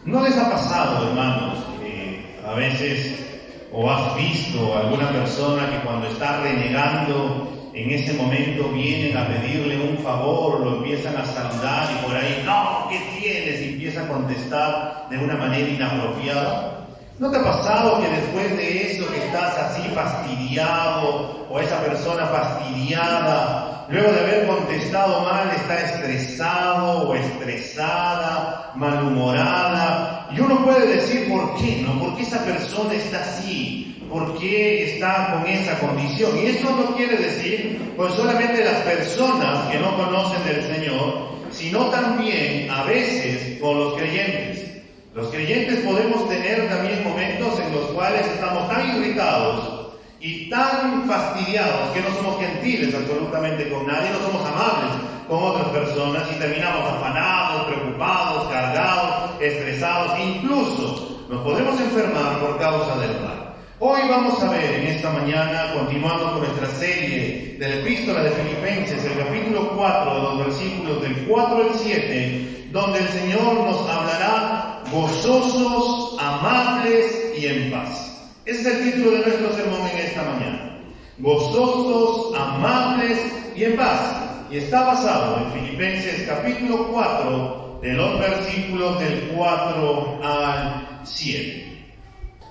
¿No les ha pasado, hermanos, que a veces o has visto a alguna persona que cuando está renegando, en ese momento vienen a pedirle un favor, lo empiezan a saludar y por ahí, no, ¿qué tienes? Y empieza a contestar de una manera inapropiada? ¿No te ha pasado que después de eso que estás así fastidiado o esa persona fastidiada, luego de haber contestado mal, está estresado o estresada, malhumorada? Y uno puede decir, ¿por qué no? ¿Por qué esa persona está así? ¿Por qué está con esa condición? Y eso no quiere decir, pues solamente las personas que no conocen del Señor, sino también a veces con los creyentes. Los creyentes podemos tener también momentos en los cuales estamos tan irritados y tan fastidiados que no somos gentiles absolutamente con nadie, no somos amables con otras personas y terminamos afanados, preocupados, cargados, estresados, incluso nos podemos enfermar por causa del mal. Hoy vamos a ver en esta mañana, continuando con nuestra serie de la Epístola de Filipenses, el capítulo 4, de los versículos del 4 al 7, donde el Señor nos hablará gozosos, amables y en paz. Ese es el título de nuestro sermón en esta mañana. Gozosos, amables y en paz. Y está basado en Filipenses capítulo 4, de los versículos del 4 al 7.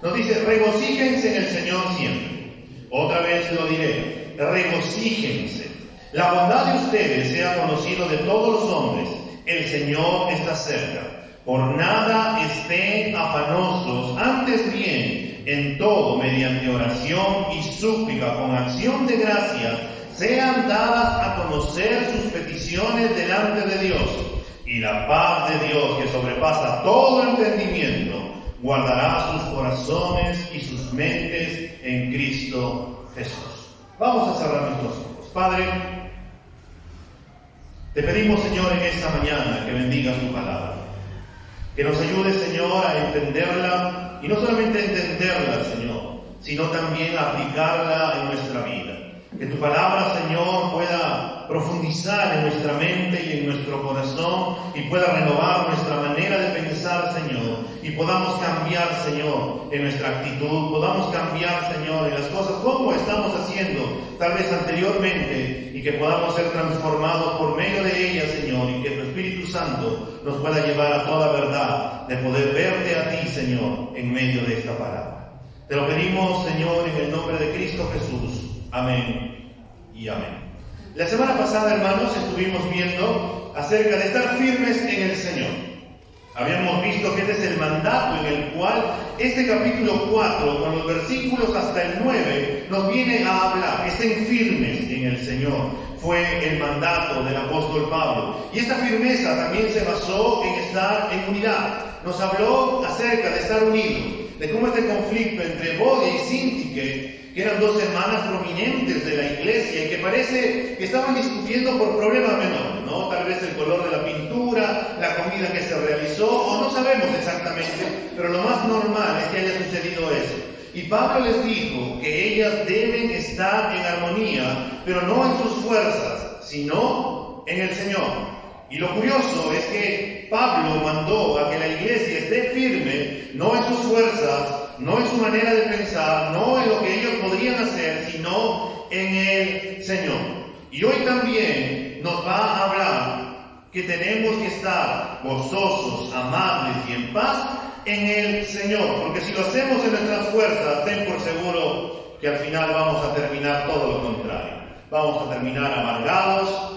Nos dice, regocíjense en el Señor siempre. Otra vez lo diré, regocíjense. La bondad de ustedes sea conocido de todos los hombres. El Señor está cerca. Por nada estén afanosos, antes bien, en todo, mediante oración y súplica, con acción de gracias, sean dadas a conocer sus peticiones delante de Dios. Y la paz de Dios, que sobrepasa todo entendimiento, guardará sus corazones y sus mentes en Cristo Jesús. Vamos a cerrar nuestros ojos. Padre, te pedimos, Señor, en esta mañana que bendigas tu palabra. Que nos ayude, Señor, a entenderla, y no solamente a entenderla, Señor, sino también a aplicarla en nuestra vida. Que tu palabra, Señor, pueda profundizar en nuestra mente y en nuestro corazón y pueda renovar nuestra manera de pensar, Señor, y podamos cambiar, Señor, en nuestra actitud, podamos cambiar, Señor, en las cosas como estamos haciendo tal vez anteriormente y que podamos ser transformados por medio de ellas, Señor, y que tu Espíritu Santo nos pueda llevar a toda verdad de poder verte a ti, Señor, en medio de esta palabra. Te lo pedimos, Señor, en el nombre de Cristo Jesús. Amén y amén. La semana pasada, hermanos, estuvimos viendo acerca de estar firmes en el Señor. Habíamos visto que este es el mandato en el cual este capítulo 4, con los versículos hasta el 9, nos viene a hablar. Estén firmes en el Señor. Fue el mandato del apóstol Pablo. Y esta firmeza también se basó en estar en unidad. Nos habló acerca de estar unidos, de cómo este conflicto entre Evodia y Síntique, que eran dos hermanas prominentes de la iglesia y que parece que estaban discutiendo por problemas menores, ¿no? Tal vez el color de la pintura, la comida que se realizó, o no sabemos exactamente, pero lo más normal es que haya sucedido eso. Y Pablo les dijo que ellas deben estar en armonía, pero no en sus fuerzas, sino en el Señor. Y lo curioso es que Pablo mandó a que la iglesia esté firme, no en sus fuerzas, no en su manera de pensar, no en lo que ellos podrían hacer, sino en el Señor. Y hoy también nos va a hablar que tenemos que estar gozosos, amables y en paz en el Señor. Porque si lo hacemos en nuestras fuerzas, ten por seguro que al final vamos a terminar todo lo contrario. Vamos a terminar amargados,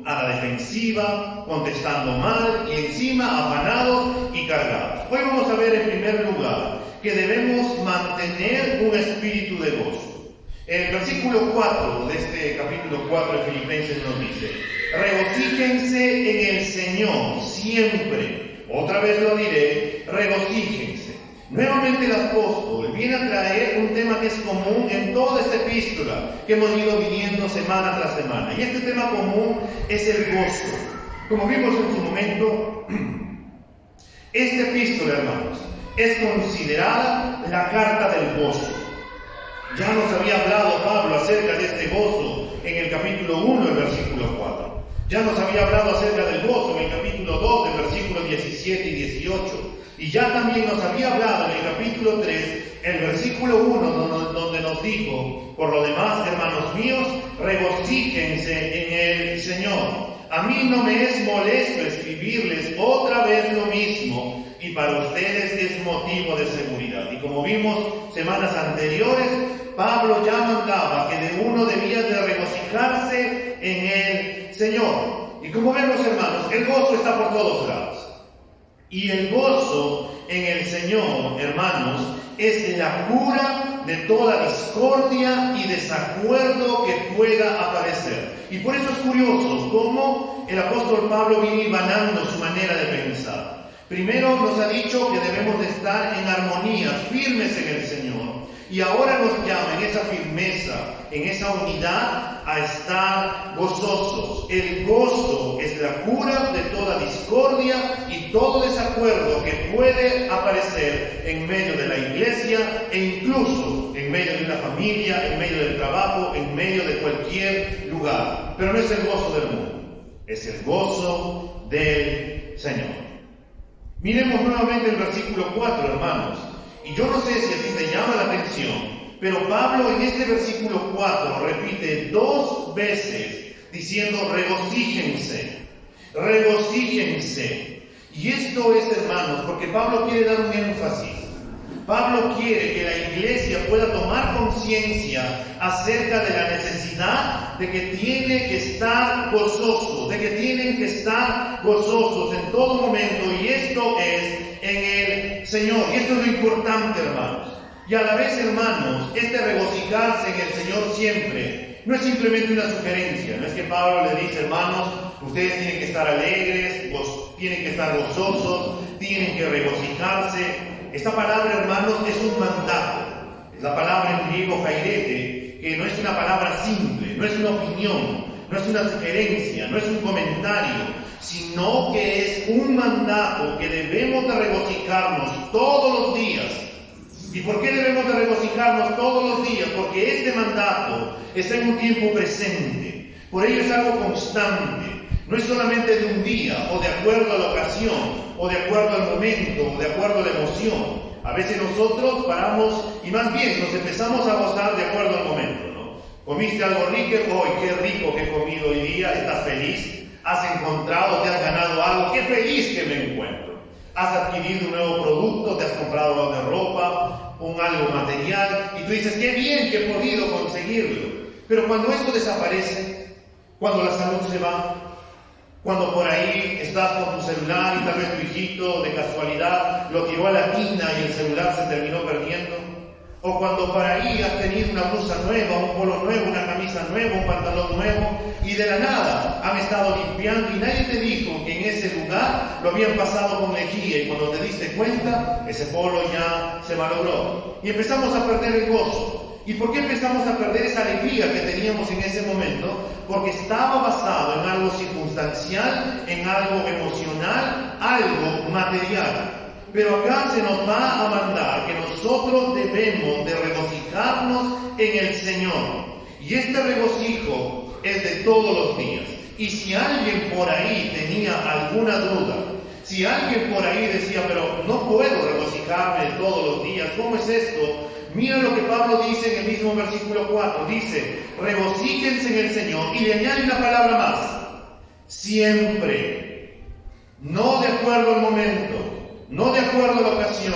a la defensiva, contestando mal y encima afanados y cargados. Hoy vamos a ver en primer lugar que debemos mantener un espíritu de gozo. El versículo 4 de este capítulo 4 de Filipenses nos dice: regocíjense en el Señor siempre. Otra vez lo diré, regocíjense. Nuevamente el apóstol viene a traer un tema que es común en toda esta epístola que hemos ido viviendo semana tras semana. Y este tema común es el gozo. Como vimos en su momento, esta epístola, hermanos, es considerada la carta del gozo. Ya nos había hablado Pablo acerca de este gozo en el capítulo 1, el versículo 4. Ya nos había hablado acerca del gozo en el capítulo 2, del versículo 17 y 18. Y ya también nos había hablado en el capítulo 3, el versículo 1, donde nos dijo: por lo demás, hermanos míos, regocíjense en el Señor. A mí no me es molesto escribirles otra vez lo mismo, y para ustedes es motivo de seguridad. Y como vimos semanas anteriores, Pablo ya mandaba que de uno debía de regocijarse en el Señor. Y como vemos, hermanos, el gozo está por todos lados. Y el gozo en el Señor, hermanos, es la cura de toda discordia y desacuerdo que pueda aparecer. Y por eso es curioso cómo el apóstol Pablo viene ibanando su manera de pensar. Primero nos ha dicho que debemos de estar en armonía, firmes en el Señor. Y ahora nos llama en esa firmeza, en esa unidad, a estar gozosos. El gozo es la cura de toda discordia y todo desacuerdo que puede aparecer en medio de la iglesia e incluso en medio de una familia, en medio del trabajo, en medio de cualquier lugar. Pero no es el gozo del mundo, es el gozo del Señor. Miremos nuevamente el versículo 4, hermanos. Y yo no sé si a ti te llama la atención, pero Pablo en este versículo 4 repite 2 veces diciendo regocíjense, regocíjense. Y esto es, hermanos, porque Pablo quiere dar un énfasis. Pablo quiere que la iglesia pueda tomar conciencia acerca de la necesidad de que tiene que estar gozosos, de que tienen que estar gozosos en todo momento, y esto es en el Señor. Y esto es lo importante, hermanos. Y a la vez, hermanos, este regocijarse en el Señor siempre no es simplemente una sugerencia. No es que Pablo le dice: hermanos, ustedes tienen que estar alegres, tienen que estar gozosos, tienen que regocijarse. Esta palabra, hermanos, es un mandato. Es la palabra en griego kairete, que no es una palabra simple, no es una opinión, no es una sugerencia, no es un comentario, sino que es un mandato que debemos de regocijarnos todos los días. ¿Y por qué debemos de regocijarnos todos los días? Porque este mandato está en un tiempo presente. Por ello es algo constante. No es solamente de un día, o de acuerdo a la ocasión, o de acuerdo al momento, o de acuerdo a la emoción. A veces nosotros paramos y más bien nos empezamos a gozar de acuerdo al momento, ¿no? ¿Comiste algo rico? ¡Hoy, qué rico que he comido hoy día! ¿Estás feliz? ¿Has encontrado, te has ganado algo? ¡Qué feliz que me encuentro! ¿Has adquirido un nuevo producto? ¿Te has comprado algo de ropa? Algo material? Y tú dices: ¡qué bien que he podido conseguirlo! Pero cuando esto desaparece, cuando la salud se va, cuando por ahí estás con tu celular y tal vez tu hijito de casualidad lo tiró a la tina y el celular se terminó perdiendo, o cuando por ahí has tenido una blusa nueva, un polo nuevo, una camisa nueva, un pantalón nuevo, y de la nada han estado limpiando y nadie te dijo que en ese lugar lo habían pasado con lejía, y cuando te diste cuenta, ese polo ya se malogró. Y empezamos a perder el gozo. ¿Y por qué empezamos a perder esa alegría que teníamos en ese momento? Porque estaba basado en algo circunstancial, en algo emocional, algo material. Pero acá se nos va a mandar que nosotros debemos de regocijarnos en el Señor. Y este regocijo es de todos los días. Y si alguien por ahí tenía alguna duda, si alguien por ahí decía: pero no puedo regocijarme todos los días, ¿cómo es esto? Mira lo que Pablo dice en el mismo versículo 4. Dice: regocíjense en el Señor. Y le añade una palabra más: siempre. No de acuerdo al momento, no de acuerdo a la ocasión,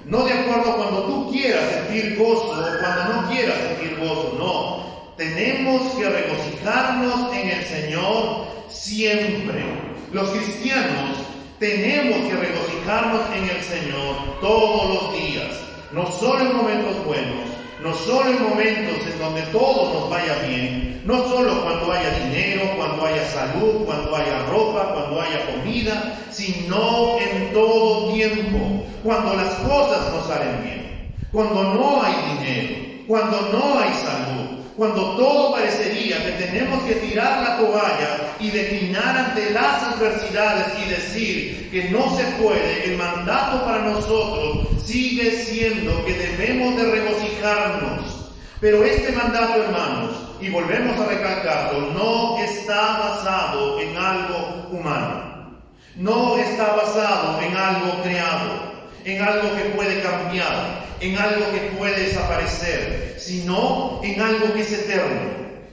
no de acuerdo a cuando tú quieras sentir gozo o cuando no quieras sentir gozo. No, tenemos que regocijarnos en el Señor siempre. Los cristianos tenemos que regocijarnos en el Señor todos los días. No solo en momentos buenos, no solo en momentos en donde todo nos vaya bien, no solo cuando haya dinero, cuando haya salud, cuando haya ropa, cuando haya comida, sino en todo tiempo, cuando las cosas no salen bien, cuando no hay dinero, cuando no hay salud, cuando todo parecería que tenemos que tirar la toalla y declinar ante las adversidades y decir que no se puede. El mandato para nosotros sigue siendo que debemos de regocijarnos. Pero este mandato, hermanos, y volvemos a recalcarlo, no está basado en algo humano. No está basado en algo creado, en algo que puede cambiar, en algo que puede desaparecer, sino en algo que es eterno,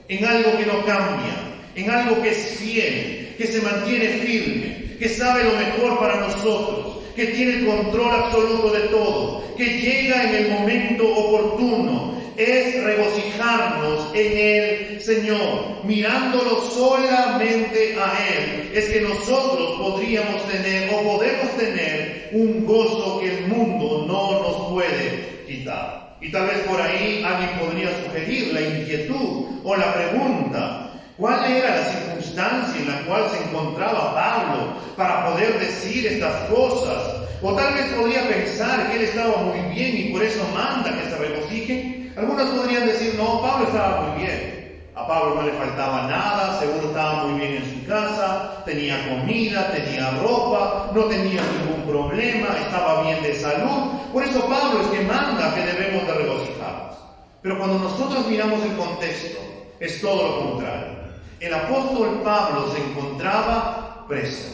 en algo que no cambia, en algo que es fiel, que se mantiene firme, que sabe lo mejor para nosotros, que tiene el control absoluto de todo, que llega en el momento oportuno. Es regocijarnos en el Señor, mirándolo solamente a Él. Es que nosotros podríamos tener o podemos tener un gozo que el mundo no nos puede quitar. Y tal vez por ahí alguien podría sugerir la inquietud o la pregunta: ¿cuál era la circunstancia en la cual se encontraba Pablo para poder decir estas cosas? O tal vez podría pensar que él estaba muy bien y por eso manda que se regocijen. Algunos podrían decir: no, Pablo estaba muy bien. A Pablo no le faltaba nada, seguro estaba muy bien en su casa, tenía comida, tenía ropa, no tenía ningún problema, estaba bien de salud. Por eso Pablo es que manda que debemos de regocijarnos. Pero cuando nosotros miramos el contexto, es todo lo contrario. El apóstol Pablo se encontraba preso,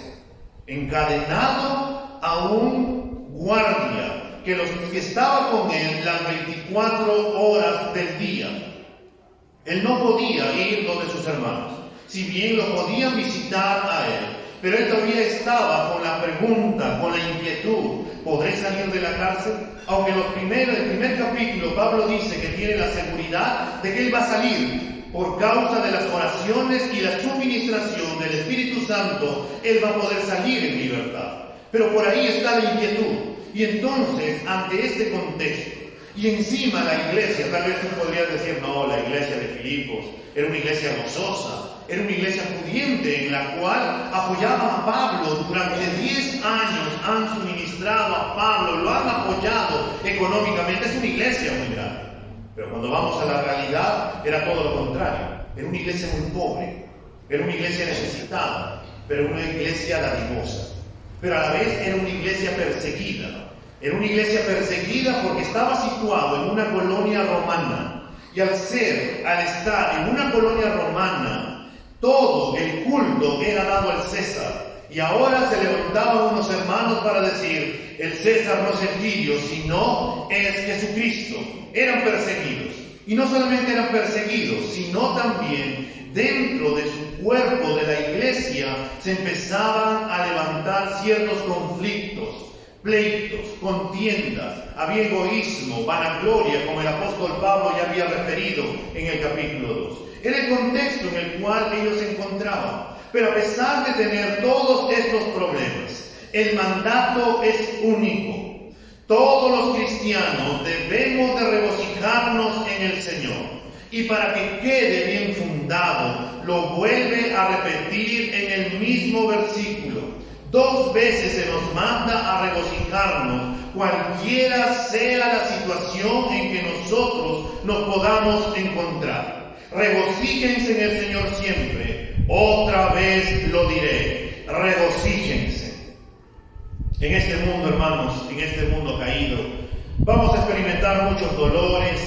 encadenado a un guardia que estaba con él las 24 horas del día. Él no podía ir donde sus hermanos, si bien lo podían visitar a él, pero él todavía estaba con la pregunta, con la inquietud: ¿podré salir de la cárcel? Aunque el primer capítulo Pablo dice que tiene la seguridad de que él va a salir por causa de las oraciones y la suministración del Espíritu Santo. Él va a poder salir en libertad, pero por ahí está la inquietud. Y entonces, ante este contexto, y encima la iglesia, tal vez tú podrías decir: no, la iglesia de Filipos era una iglesia gozosa, era una iglesia pudiente en la cual apoyaban a Pablo. Durante 10 años han suministrado a Pablo, lo han apoyado económicamente. Es una iglesia muy grande. Pero cuando vamos a la realidad, era todo lo contrario. Era una iglesia muy pobre, era una iglesia necesitada, pero una iglesia dadivosa. Pero a la vez era una iglesia perseguida. Era una iglesia perseguida porque estaba situado en una colonia romana. Y al estar en una colonia romana, todo el culto era dado al César. Y ahora se levantaban unos hermanos para decir: el César no es el Tirio, sino es Jesucristo. Eran perseguidos. Y no solamente eran perseguidos, sino también dentro de su cuerpo de la iglesia se empezaban a levantar ciertos conflictos, pleitos, contiendas. Había egoísmo, vanagloria, como el apóstol Pablo ya había referido en el capítulo 2. Era el contexto en el cual ellos se encontraban. Pero a pesar de tener todos estos problemas, el mandato es único. Todos los cristianos debemos de regocijarnos en el Señor. Y para que quede bien fundado, lo vuelve a repetir en el mismo versículo. 2 veces se nos manda a regocijarnos, cualquiera sea la situación en que nosotros nos podamos encontrar. Regocíjense en el Señor siempre. Otra vez lo diré, regocíjense. En este mundo, hermanos, en este mundo caído, vamos a experimentar muchos dolores,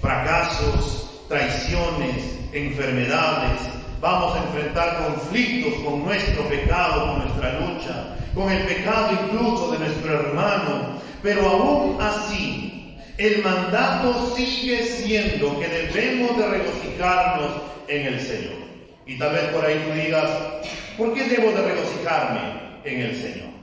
fracasos, traiciones, enfermedades. Vamos a enfrentar conflictos con nuestro pecado, con nuestra lucha, con el pecado incluso de nuestro hermano. Pero aún así, el mandato sigue siendo que debemos de regocijarnos en el Señor. Y tal vez por ahí tú digas: ¿por qué debo de regocijarme en el Señor?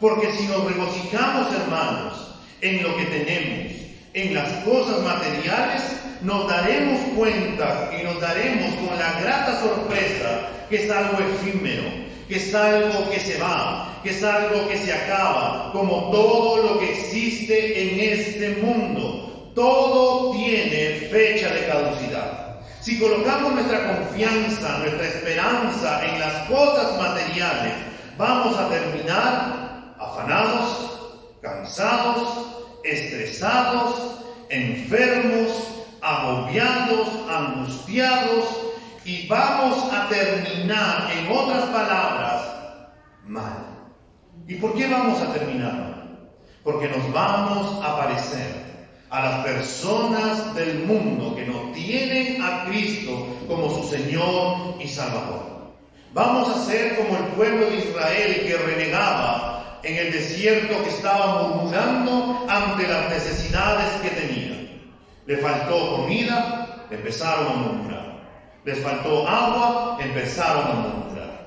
Porque si nos regocijamos, hermanos, en lo que tenemos, en las cosas materiales, nos daremos cuenta y nos daremos con la grata sorpresa que es algo efímero, que es algo que se va, que es algo que se acaba, como todo lo que existe en este mundo. Todo tiene fecha de caducidad. Si colocamos nuestra confianza, nuestra esperanza en las cosas materiales, vamos a terminar afanados, cansados, estresados, enfermos, agobiados, angustiados, y vamos a terminar, en otras palabras, mal. ¿Y por qué vamos a terminar mal? Porque nos vamos a parecer a las personas del mundo que no tienen a Cristo como su Señor y Salvador. Vamos a ser como el pueblo de Israel que renegaba en el desierto, que estaba murmurando ante las necesidades que tenía. Le faltó comida, empezaron a murmurar. Les faltó agua, empezaron a murmurar.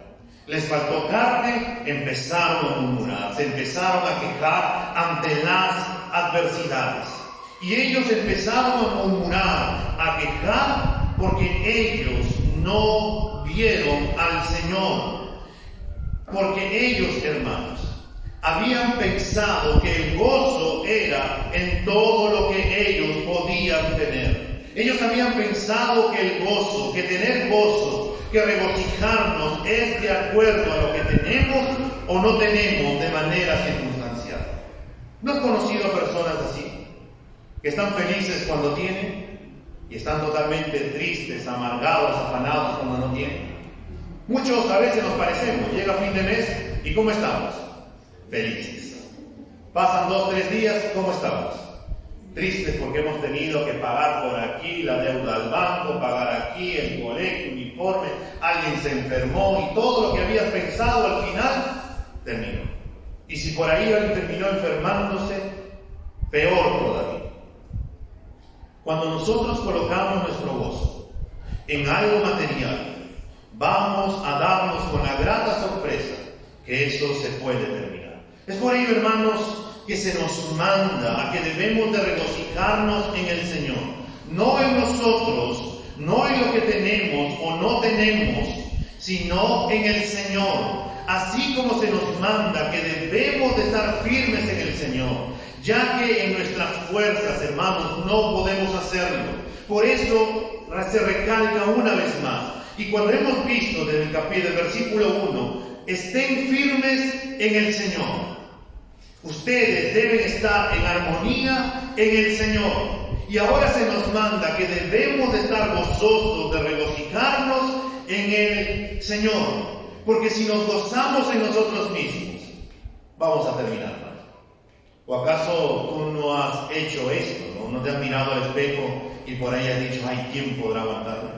Les faltó carne, empezaron a murmurar. Se empezaron a quejar ante las adversidades. Y ellos empezaron a murmurar, a quejar, porque ellos no vieron al Señor. Porque ellos, hermanos, habían pensado que el gozo era en todo lo que ellos podían tener. Ellos habían pensado que el gozo, que tener gozo, que regocijarnos es de acuerdo a lo que tenemos o no tenemos de manera circunstancial. ¿No has conocido a personas así? Que están felices cuando tienen y están totalmente tristes, amargados, afanados cuando no tienen. Muchos a veces nos parecemos. Llega fin de mes y ¿cómo estamos? Felices. Pasan 2 o 3 días, ¿cómo estamos? Tristes porque hemos tenido que pagar por aquí la deuda al banco, pagar aquí el colegio, uniforme, alguien se enfermó y todo lo que habías pensado al final terminó. Y si por ahí alguien terminó enfermándose, peor todavía. Cuando nosotros colocamos nuestro gozo en algo material, vamos a darnos con la grata sorpresa que eso se puede terminar. Es por ello, hermanos, que se nos manda a que debemos de regocijarnos en el Señor, no en nosotros, no en lo que tenemos o no tenemos, sino en el Señor. Así como se nos manda que debemos de estar firmes en el Señor, ya que en nuestras fuerzas, hermanos, no podemos hacerlo. Por eso se recalca una vez más. Y cuando hemos visto desde el versículo 1, estén firmes en el Señor. Ustedes deben estar en armonía en el Señor. Y ahora se nos manda que debemos de estar gozosos, de regocijarnos en el Señor. Porque si nos gozamos en nosotros mismos, vamos a terminar mal. ¿O acaso tú no has hecho esto? ¿No te has mirado al espejo y por ahí has dicho, ay, ¿quién podrá aguantarme?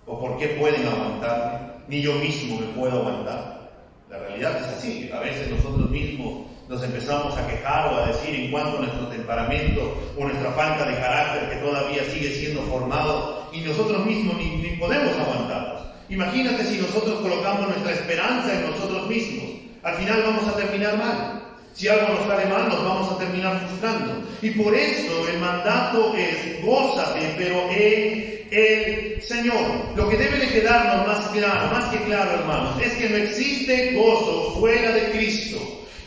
¿O por qué pueden aguantarme? Ni yo mismo me puedo aguantar. La realidad es así. A veces nosotros mismos nos empezamos a quejar o a decir en cuanto a nuestro temperamento o nuestra falta de carácter que todavía sigue siendo formado y nosotros mismos ni podemos aguantarnos. Imagínate si nosotros colocamos nuestra esperanza en nosotros mismos. Al final vamos a terminar mal. Si algo nos sale mal, nos vamos a terminar frustrando. Y por eso el mandato es gózate, pero en el Señor. Lo que debe de quedarnos más que claro, hermanos, es que no existe gozo fuera de Cristo.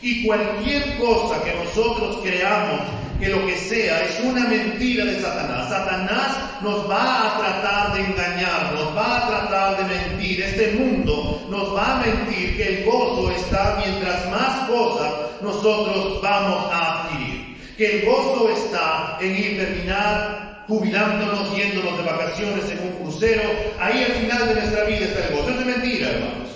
Y cualquier cosa que nosotros creamos que lo que sea es una mentira de Satanás. Satanás nos va a tratar de engañar, nos va a tratar de mentir. Este mundo nos va a mentir que el gozo está mientras más cosas nosotros vamos a adquirir. Que el gozo está en terminar jubilándonos, yéndonos de vacaciones en un crucero. Ahí al final de nuestra vida está el gozo. Eso es mentira, hermanos.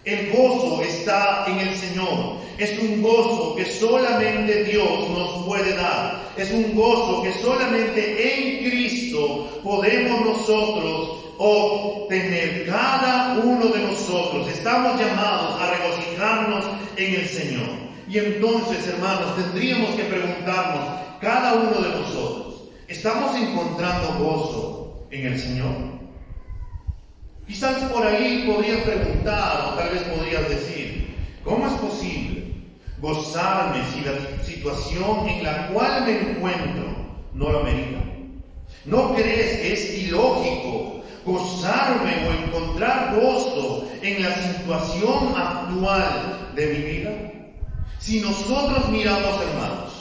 El gozo está en el Señor. Es un gozo que solamente Dios nos puede dar. Es un gozo que solamente en Cristo podemos nosotros obtener. Cada uno de nosotros estamos llamados a regocijarnos en el Señor. Y entonces, hermanos, tendríamos que preguntarnos, cada uno de nosotros, ¿estamos encontrando gozo en el Señor? Quizás por ahí podrías preguntar, o tal vez podrías decir, ¿cómo es posible gozarme si la situación en la cual me encuentro no lo amerita? ¿No crees que es ilógico gozarme o encontrar gozo en la situación actual de mi vida? Si nosotros miramos, hermanos,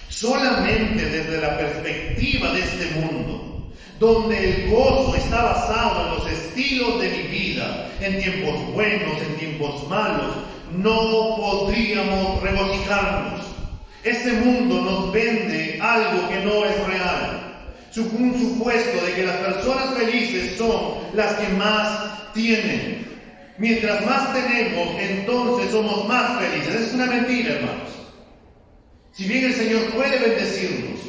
solamente desde la perspectiva de este mundo, donde el gozo está basado en los estilos de mi vida, en tiempos buenos, en tiempos malos, no podríamos regocijarnos. Este mundo nos vende algo que no es real. Un supuesto de que las personas felices son las que más tienen. Mientras más tenemos, entonces somos más felices. Es una mentira, hermanos. Si bien el Señor puede bendecirnos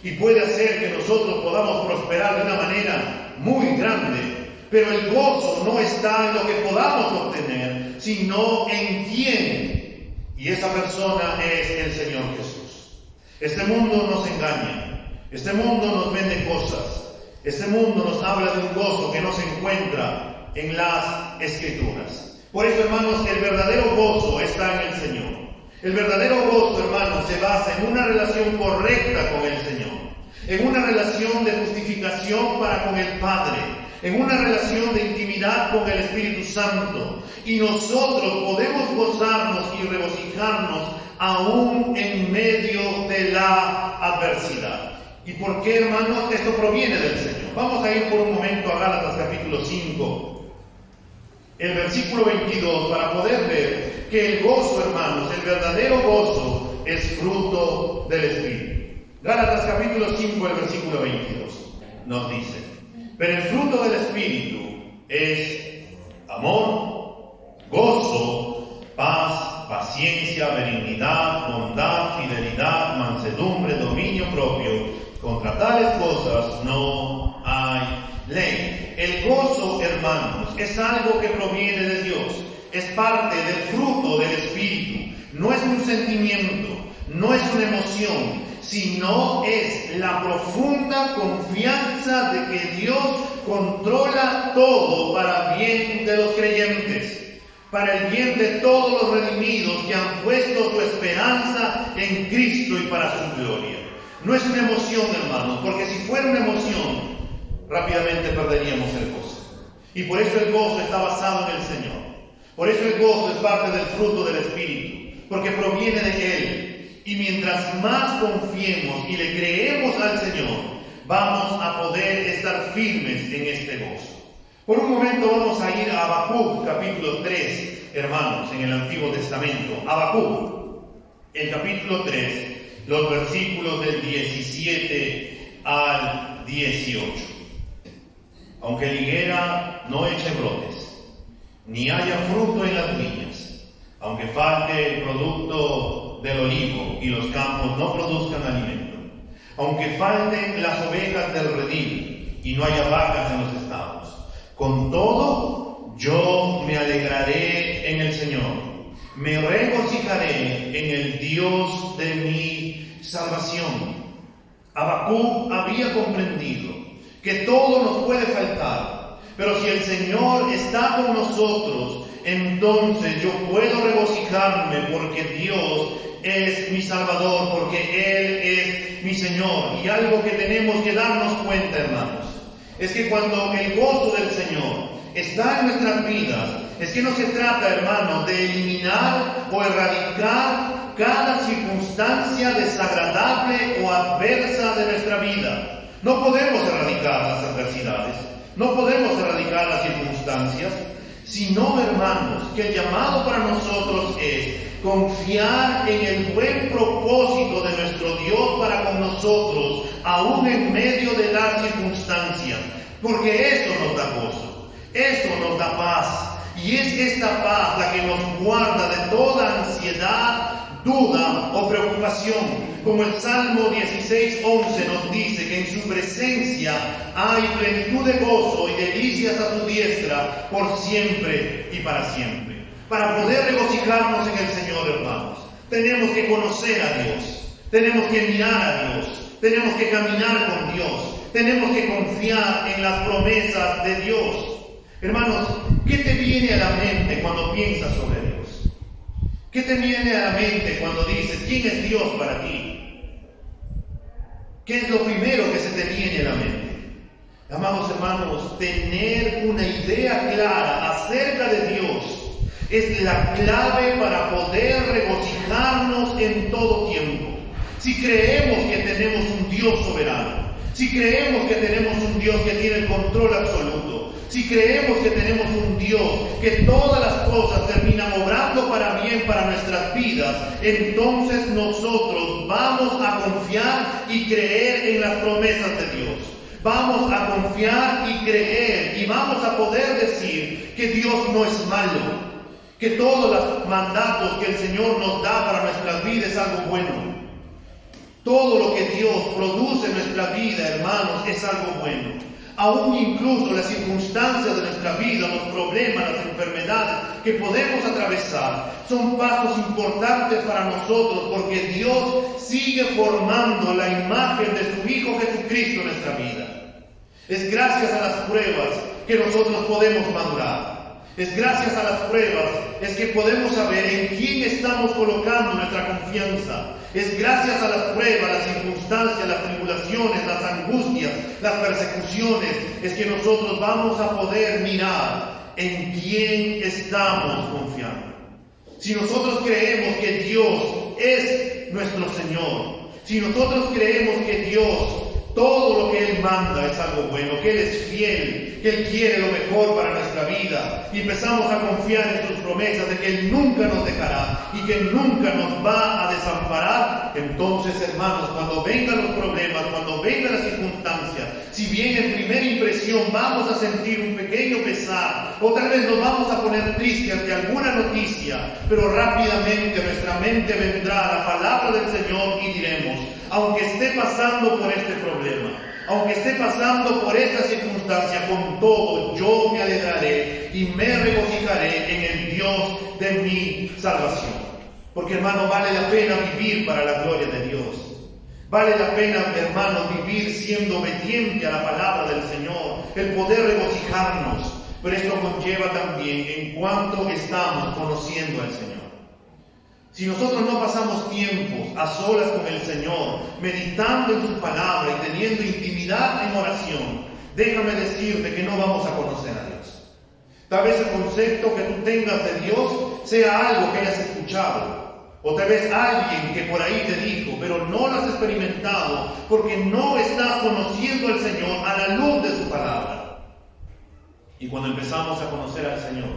y puede hacer que nosotros podamos prosperar de una manera muy grande, Pero el gozo no está en lo que podamos obtener, sino en quién. Y esa persona es el Señor Jesús. Este mundo nos engaña. Este mundo nos vende cosas. Este mundo nos habla de un gozo que no se encuentra en las Escrituras. Por eso, hermanos, el verdadero gozo está en el Señor. El verdadero gozo, hermanos, se basa en una relación correcta con el Señor, en una relación de justificación para con el Padre, en una relación de intimidad con el Espíritu Santo. Y nosotros podemos gozarnos y regocijarnos aún en medio de la adversidad. ¿Y por qué, hermanos? Esto proviene del Señor. Vamos a ir por un momento a Gálatas capítulo 5, el versículo 22, para poder ver que el gozo, hermanos, el verdadero gozo es fruto del Espíritu. Gálatas capítulo 5, el versículo 22, nos dice: pero el fruto del Espíritu es amor, gozo, paz, paciencia, benignidad, bondad, fidelidad, mansedumbre, dominio propio. Contra tales cosas no hay ley. El gozo, hermanos, es algo que proviene de Dios. Es parte del fruto del Espíritu. No es un sentimiento, no es una emoción, sino es la profunda confianza de que Dios controla todo para bien de los creyentes, para el bien de todos los redimidos que han puesto su esperanza en Cristo y para su gloria. No es una emoción, hermanos, porque si fuera una emoción, rápidamente perderíamos el gozo. Y por eso el gozo está basado en el Señor. Por eso el gozo es parte del fruto del Espíritu, porque proviene de Él. Y mientras más confiemos y le creemos al Señor, vamos a poder estar firmes en este gozo. Por un momento vamos a ir a Habacuc, capítulo 3, hermanos, en el Antiguo Testamento. Habacuc, el capítulo 3, los versículos del 17 al 18. Aunque la higuera no eche brotes, ni haya fruto en las viñas, aunque falte el producto del olivo y los campos no produzcan alimento, aunque falten las ovejas del redil y no haya vacas en los establos, con todo yo me alegraré en el Señor, me regocijaré en el Dios de mi salvación. Habacuc había comprendido que todo nos puede faltar, pero si el Señor está con nosotros, entonces yo puedo regocijarme porque Dios es mi Salvador, porque Él es mi Señor. Y algo que tenemos que darnos cuenta, hermanos, es que cuando el gozo del Señor está en nuestras vidas, es que no se trata, hermanos, de eliminar o erradicar cada circunstancia desagradable o adversa de nuestra vida. No podemos erradicar las adversidades, no podemos erradicar las circunstancias, sino, hermanos, que el llamado para nosotros es confiar en el buen propósito de nuestro Dios para con nosotros, aún en medio de las circunstancias, porque eso nos da gozo, eso nos da paz, y es esta paz la que nos guarda de toda ansiedad, duda o preocupación, como el Salmo 16:11 nos dice que en su presencia hay plenitud de gozo y delicias a su diestra por siempre y para siempre. Para poder regocijarnos en el Señor, hermanos, tenemos que conocer a Dios, tenemos que mirar a Dios, tenemos que caminar con Dios, tenemos que confiar en las promesas de Dios. Hermanos, ¿qué te viene a la mente cuando piensas sobre Dios? ¿Qué te viene a la mente cuando dices, ¿quién es Dios para ti? ¿Qué es lo primero que se te viene a la mente? Amados hermanos, tener una idea clara acerca de Dios es la clave para poder regocijarnos en todo tiempo. Si creemos que tenemos un Dios soberano, si creemos que tenemos un Dios que tiene el control absoluto, si creemos que tenemos un Dios que todas las cosas terminan obrando para bien para nuestras vidas, entonces nosotros vamos a confiar y creer en las promesas de Dios. Vamos a confiar y creer y vamos a poder decir que Dios no es malo, que todos los mandatos que el Señor nos da para nuestras vidas es algo bueno. Todo lo que Dios produce en nuestra vida, hermanos, es algo bueno. Aún incluso las circunstancias de nuestra vida, los problemas, las enfermedades que podemos atravesar, son pasos importantes para nosotros porque Dios sigue formando la imagen de su Hijo Jesucristo en nuestra vida. Es gracias a las pruebas que nosotros podemos madurar. Es gracias a las pruebas es que podemos saber en quién estamos colocando nuestra confianza. Es gracias a las pruebas, las circunstancias, las tribulaciones, las angustias, las persecuciones, es que nosotros vamos a poder mirar en quién estamos confiando. Si nosotros creemos que Dios es nuestro Señor, si nosotros creemos que Dios, todo lo que Él manda es algo bueno, que Él es fiel, que Él quiere lo mejor para nuestra vida, y empezamos a confiar en sus promesas de que Él nunca nos dejará y que nunca nos va a desamparar, entonces, hermanos, cuando vengan los problemas, cuando vengan las circunstancias, si bien en primera impresión vamos a sentir un pequeño pesar, o tal vez nos vamos a poner tristes ante alguna noticia, pero rápidamente nuestra mente vendrá a la palabra del Señor y diremos: aunque esté pasando por este problema, aunque esté pasando por esta circunstancia, con todo yo me alegraré y me regocijaré en el Dios de mi salvación. Porque, hermano, vale la pena vivir para la gloria de Dios. Vale la pena, hermano, vivir siendo obediente a la palabra del Señor, el poder regocijarnos. Pero esto conlleva también en cuanto estamos conociendo al Señor. Si nosotros no pasamos tiempos a solas con el Señor, meditando en su palabra y teniendo intimidad en oración, déjame decirte que no vamos a conocer a Dios. Tal vez el concepto que tú tengas de Dios sea algo que hayas escuchado, o tal vez alguien que por ahí te dijo, pero no lo has experimentado porque no estás conociendo al Señor a la luz de su palabra. Y cuando empezamos a conocer al Señor,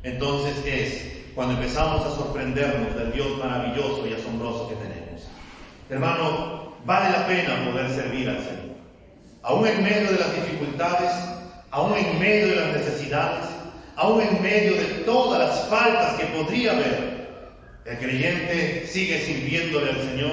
entonces es cuando empezamos a sorprendernos del Dios maravilloso y asombroso que tenemos. Hermano, vale la pena poder servir al Señor. Aún en medio de las dificultades, aún en medio de las necesidades, aún en medio de todas las faltas que podría haber, el creyente sigue sirviéndole al Señor,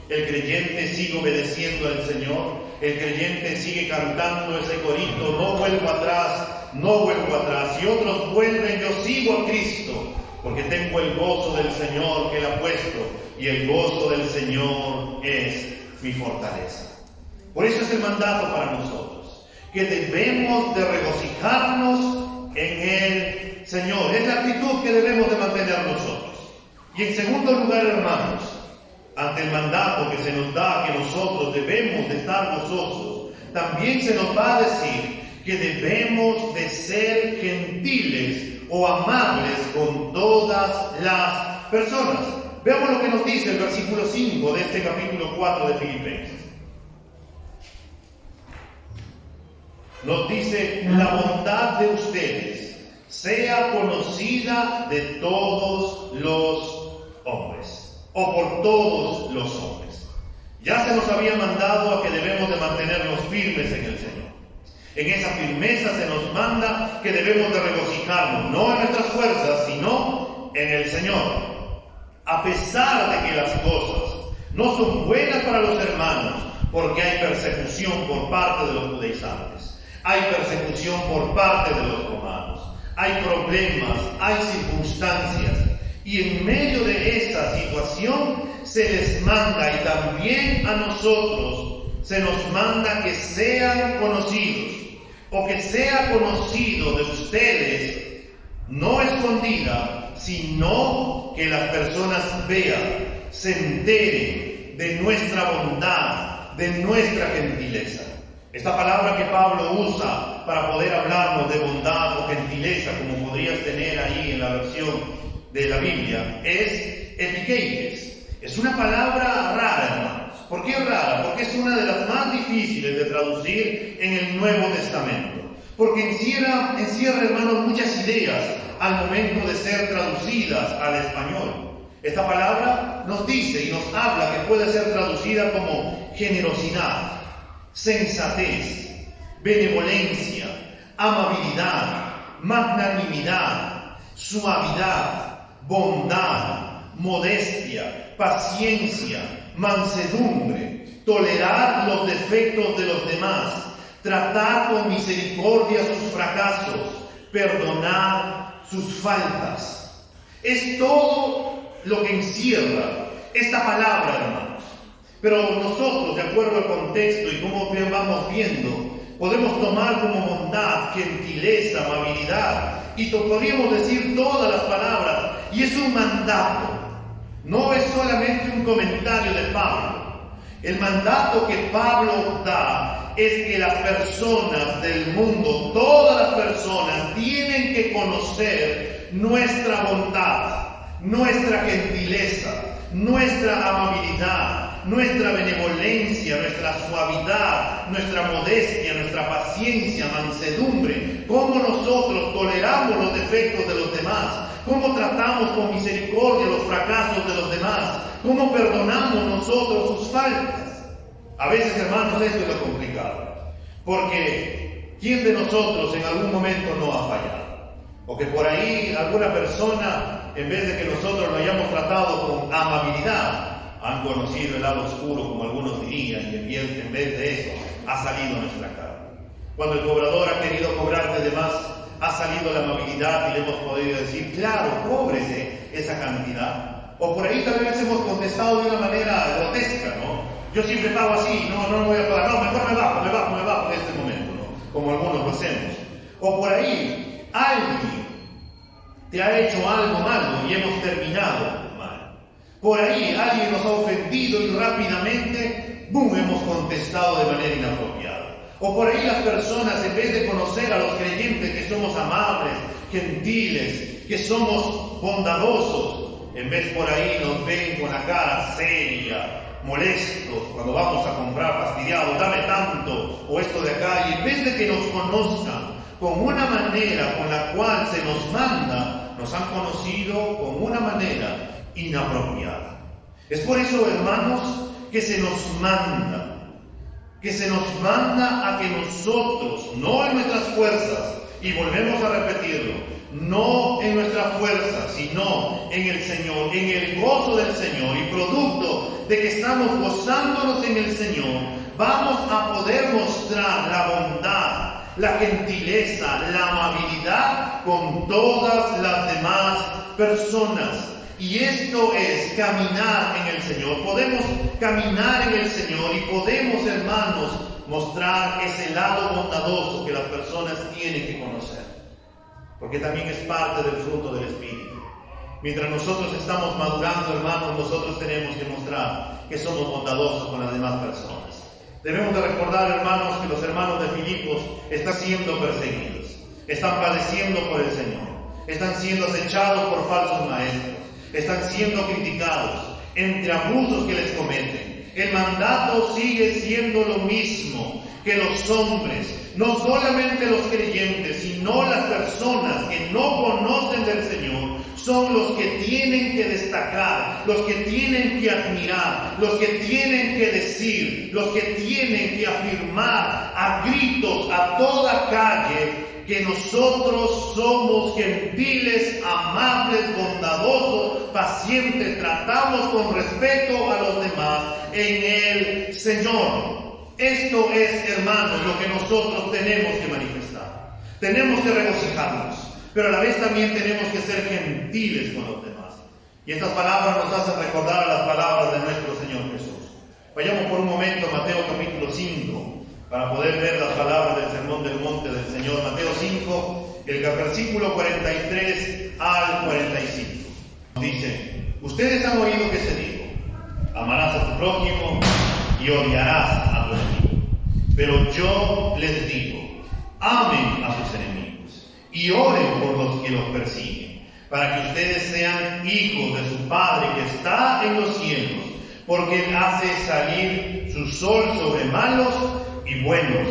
el creyente sigue obedeciendo al Señor, el creyente sigue cantando ese corito: no vuelvo atrás, no vuelvo atrás. Si otros vuelven, yo sigo a Cristo, porque tengo el gozo del Señor que Él ha puesto, y el gozo del Señor es mi fortaleza. Por eso es el mandato para nosotros, que debemos de regocijarnos en el Señor. Es la actitud que debemos de mantener nosotros. Y en segundo lugar, hermanos, ante el mandato que se nos da, que nosotros debemos de estar gozosos, también se nos va a decir que debemos de ser gentiles o amables con todas las personas. Veamos lo que nos dice el versículo 5 de este capítulo 4 de Filipenses. Nos dice: la bondad de ustedes sea conocida de todos los hombres, o por todos los hombres. Ya se nos había mandado a que debemos de mantenernos firmes en el Señor. En esa firmeza se nos manda que debemos de regocijarnos, no en nuestras fuerzas, sino en el Señor. A pesar de que las cosas no son buenas para los hermanos, porque hay persecución por parte de los judaizantes, hay persecución por parte de los romanos, hay problemas, hay circunstancias, y en medio de esa situación se les manda, y también a nosotros se nos manda, que sean conocidos, o que sea conocido de ustedes, no escondida, sino que las personas vean, se enteren de nuestra bondad, de nuestra gentileza. Esta palabra que Pablo usa para poder hablarnos de bondad o gentileza, como podrías tener ahí en la versión de la Biblia, es epikeites. Es una palabra rara, hermanos. ¿Por qué rara? Porque es una de las más difíciles de traducir en el Nuevo Testamento. Porque encierra, hermanos, muchas ideas al momento de ser traducidas al español. Esta palabra nos dice y nos habla que puede ser traducida como generosidad, sensatez, benevolencia, amabilidad, magnanimidad, suavidad, bondad, modestia, paciencia, mansedumbre, tolerar los defectos de los demás, tratar con misericordia sus fracasos, perdonar sus faltas. Es todo lo que encierra esta palabra, hermanos. Pero nosotros, de acuerdo al contexto y como vamos viendo, podemos tomar como bondad, gentileza, amabilidad, y podríamos decir todas las palabras, y es un mandato. No es solamente un comentario de Pablo. El mandato que Pablo da es que las personas del mundo, todas las personas, tienen que conocer nuestra bondad, nuestra gentileza, nuestra amabilidad, nuestra benevolencia, nuestra suavidad, nuestra modestia, nuestra paciencia, mansedumbre, cómo nosotros toleramos los defectos de los demás, cómo tratamos con misericordia los fracasos de los demás, cómo perdonamos nosotros sus faltas. A veces, hermanos, esto es lo complicado, porque ¿quién de nosotros en algún momento no ha fallado? O que por ahí alguna persona, en vez de que nosotros lo hayamos tratado con amabilidad, han conocido el lado oscuro, como algunos dirían, y en vez de eso ha salido nuestra cara. Cuando el cobrador ha querido cobrarte de más, ha salido la amabilidad y le hemos podido decir, claro, cóbrese esa cantidad. O por ahí tal vez hemos contestado de una manera grotesca, ¿no? Yo siempre pago así, no voy a pagar, no, mejor me bajo en este momento, ¿no? Como algunos lo hacemos. O por ahí, alguien te ha hecho algo malo y hemos terminado mal. Por ahí, alguien nos ha ofendido y rápidamente, ¡bum!, hemos contestado de manera inapropiada. O por ahí las personas, en vez de conocer a los creyentes que somos amables, gentiles, que somos bondadosos, en vez por ahí nos ven con la cara seria, molestos, cuando vamos a comprar, fastidiados, dame tanto, o esto de acá, y en vez de que nos conozcan con una manera con la cual se nos manda, nos han conocido con una manera inapropiada. Es por eso, hermanos, que se nos manda a que nosotros, no en nuestras fuerzas, y volvemos a repetirlo, no en nuestra fuerza, sino en el Señor, en el gozo del Señor, y producto de que estamos gozándonos en el Señor, vamos a poder mostrar la bondad, la gentileza, la amabilidad con todas las demás personas. Y esto es caminar en el Señor. Podemos caminar en el Señor y podemos, hermanos, mostrar ese lado bondadoso que las personas tienen que conocer. Porque también es parte del fruto del Espíritu. Mientras nosotros estamos madurando, hermanos, nosotros tenemos que mostrar que somos bondadosos con las demás personas. Debemos de recordar, hermanos, que los hermanos de Filipos están siendo perseguidos, están padeciendo por el Señor, están siendo acechados por falsos maestros, están siendo criticados entre abusos que les cometen. El mandato sigue siendo lo mismo, que los hombres, no solamente los creyentes, sino las personas que no conocen del Señor, son los que tienen que destacar, los que tienen que admirar, los que tienen que decir, los que tienen que afirmar a gritos, a toda calle, que nosotros somos gentiles, amables, bondadosos, pacientes, tratamos con respeto a los demás en el Señor. Esto es, hermanos, lo que nosotros tenemos que manifestar. Tenemos que regocijarnos, pero a la vez también tenemos que ser gentiles con los demás. Y estas palabras nos hacen recordar a las palabras de nuestro Señor Jesús. Vayamos por un momento a Mateo capítulo 5, para poder ver las palabras del Sermón del Monte del Señor. Mateo 5, el versículo 43 al 45. Dice, ustedes han oído que se dijo, amarás a tu prójimo y odiarás a tu enemigo. Pero yo les digo, amen a sus enemigos y oren por los que los persiguen, para que ustedes sean hijos de su Padre que está en los cielos, porque Él hace salir su sol sobre malos y buenos,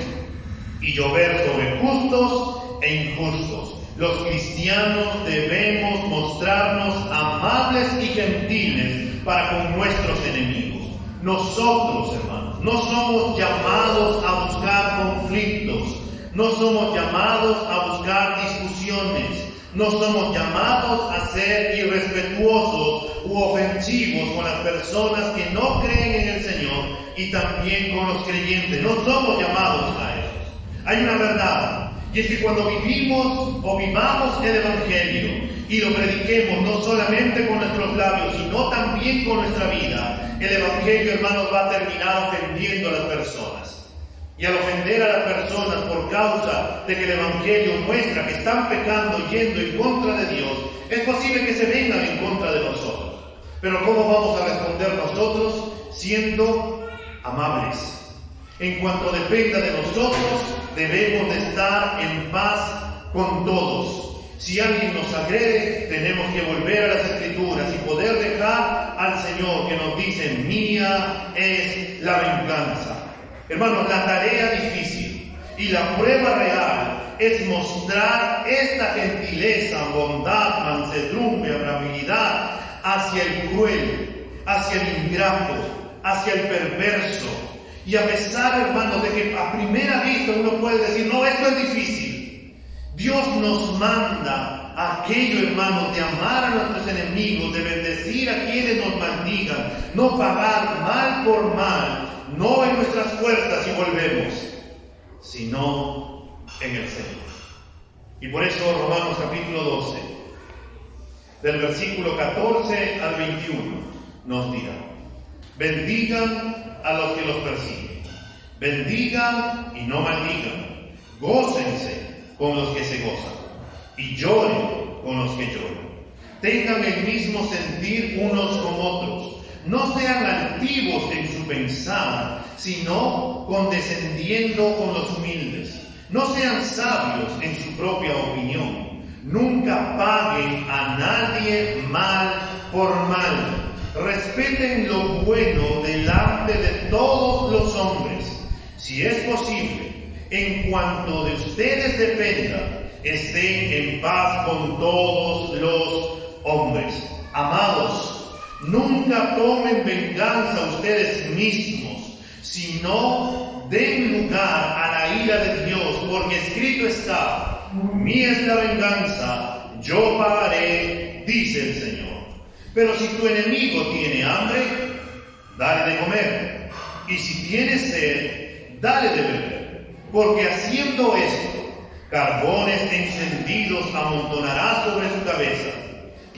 y llover sobre justos e injustos. Los cristianos debemos mostrarnos amables y gentiles para con nuestros enemigos. Nosotros, hermanos, no somos llamados a buscar conflictos, no somos llamados a buscar discusiones, no somos llamados a ser irrespetuosos u ofensivos con las personas que no creen en el Señor y también con los creyentes. No somos llamados a eso. hay una verdad, y es que cuando vivamos el Evangelio y lo prediquemos no solamente con nuestros labios, sino también con nuestra vida, el Evangelio, hermanos, va a terminar ofendiendo a las personas. Y al ofender a las personas por causa de que el Evangelio muestra que están pecando yendo en contra de Dios, es posible que se vengan en contra de nosotros. Pero ¿cómo vamos a responder nosotros? Siendo amables. En cuanto dependa de nosotros, debemos de estar en paz con todos. Si alguien nos agrede, tenemos que volver a las Escrituras y poder dejar al Señor que nos dice: mía es la venganza. Hermanos, la tarea difícil y la prueba real es mostrar esta gentileza, bondad, mansedumbre, amabilidad hacia el cruel, hacia el ingrato, hacia el perverso. Y a pesar, hermanos, de que a primera vista uno puede decir: no, esto es difícil, Dios nos manda aquello, hermanos, de amar a nuestros enemigos, de bendecir a quienes nos maldigan, no pagar mal por mal, no en nuestras fuerzas si volvemos, sino en el Señor. Y por eso Romanos capítulo 12, del versículo 14 al 21, nos dirá: bendigan a los que los persiguen, bendigan y no maldigan, gócense con los que se gozan y lloren con los que lloran. Tengan el mismo sentir unos con otros. No sean altivos en su pensar, sino condescendiendo con los humildes. No sean sabios en su propia opinión. Nunca paguen a nadie mal por mal. Respeten lo bueno delante de todos los hombres. Si es posible, en cuanto de ustedes dependa, estén en paz con todos los hombres. Amados, nunca tomen venganza ustedes mismos, sino den lugar a la ira de Dios, porque escrito está: mía es la venganza, yo pagaré, dice el Señor. Pero si tu enemigo tiene hambre, dale de comer, y si tiene sed, dale de beber, porque haciendo esto, carbones encendidos amontonará sobre su cabeza.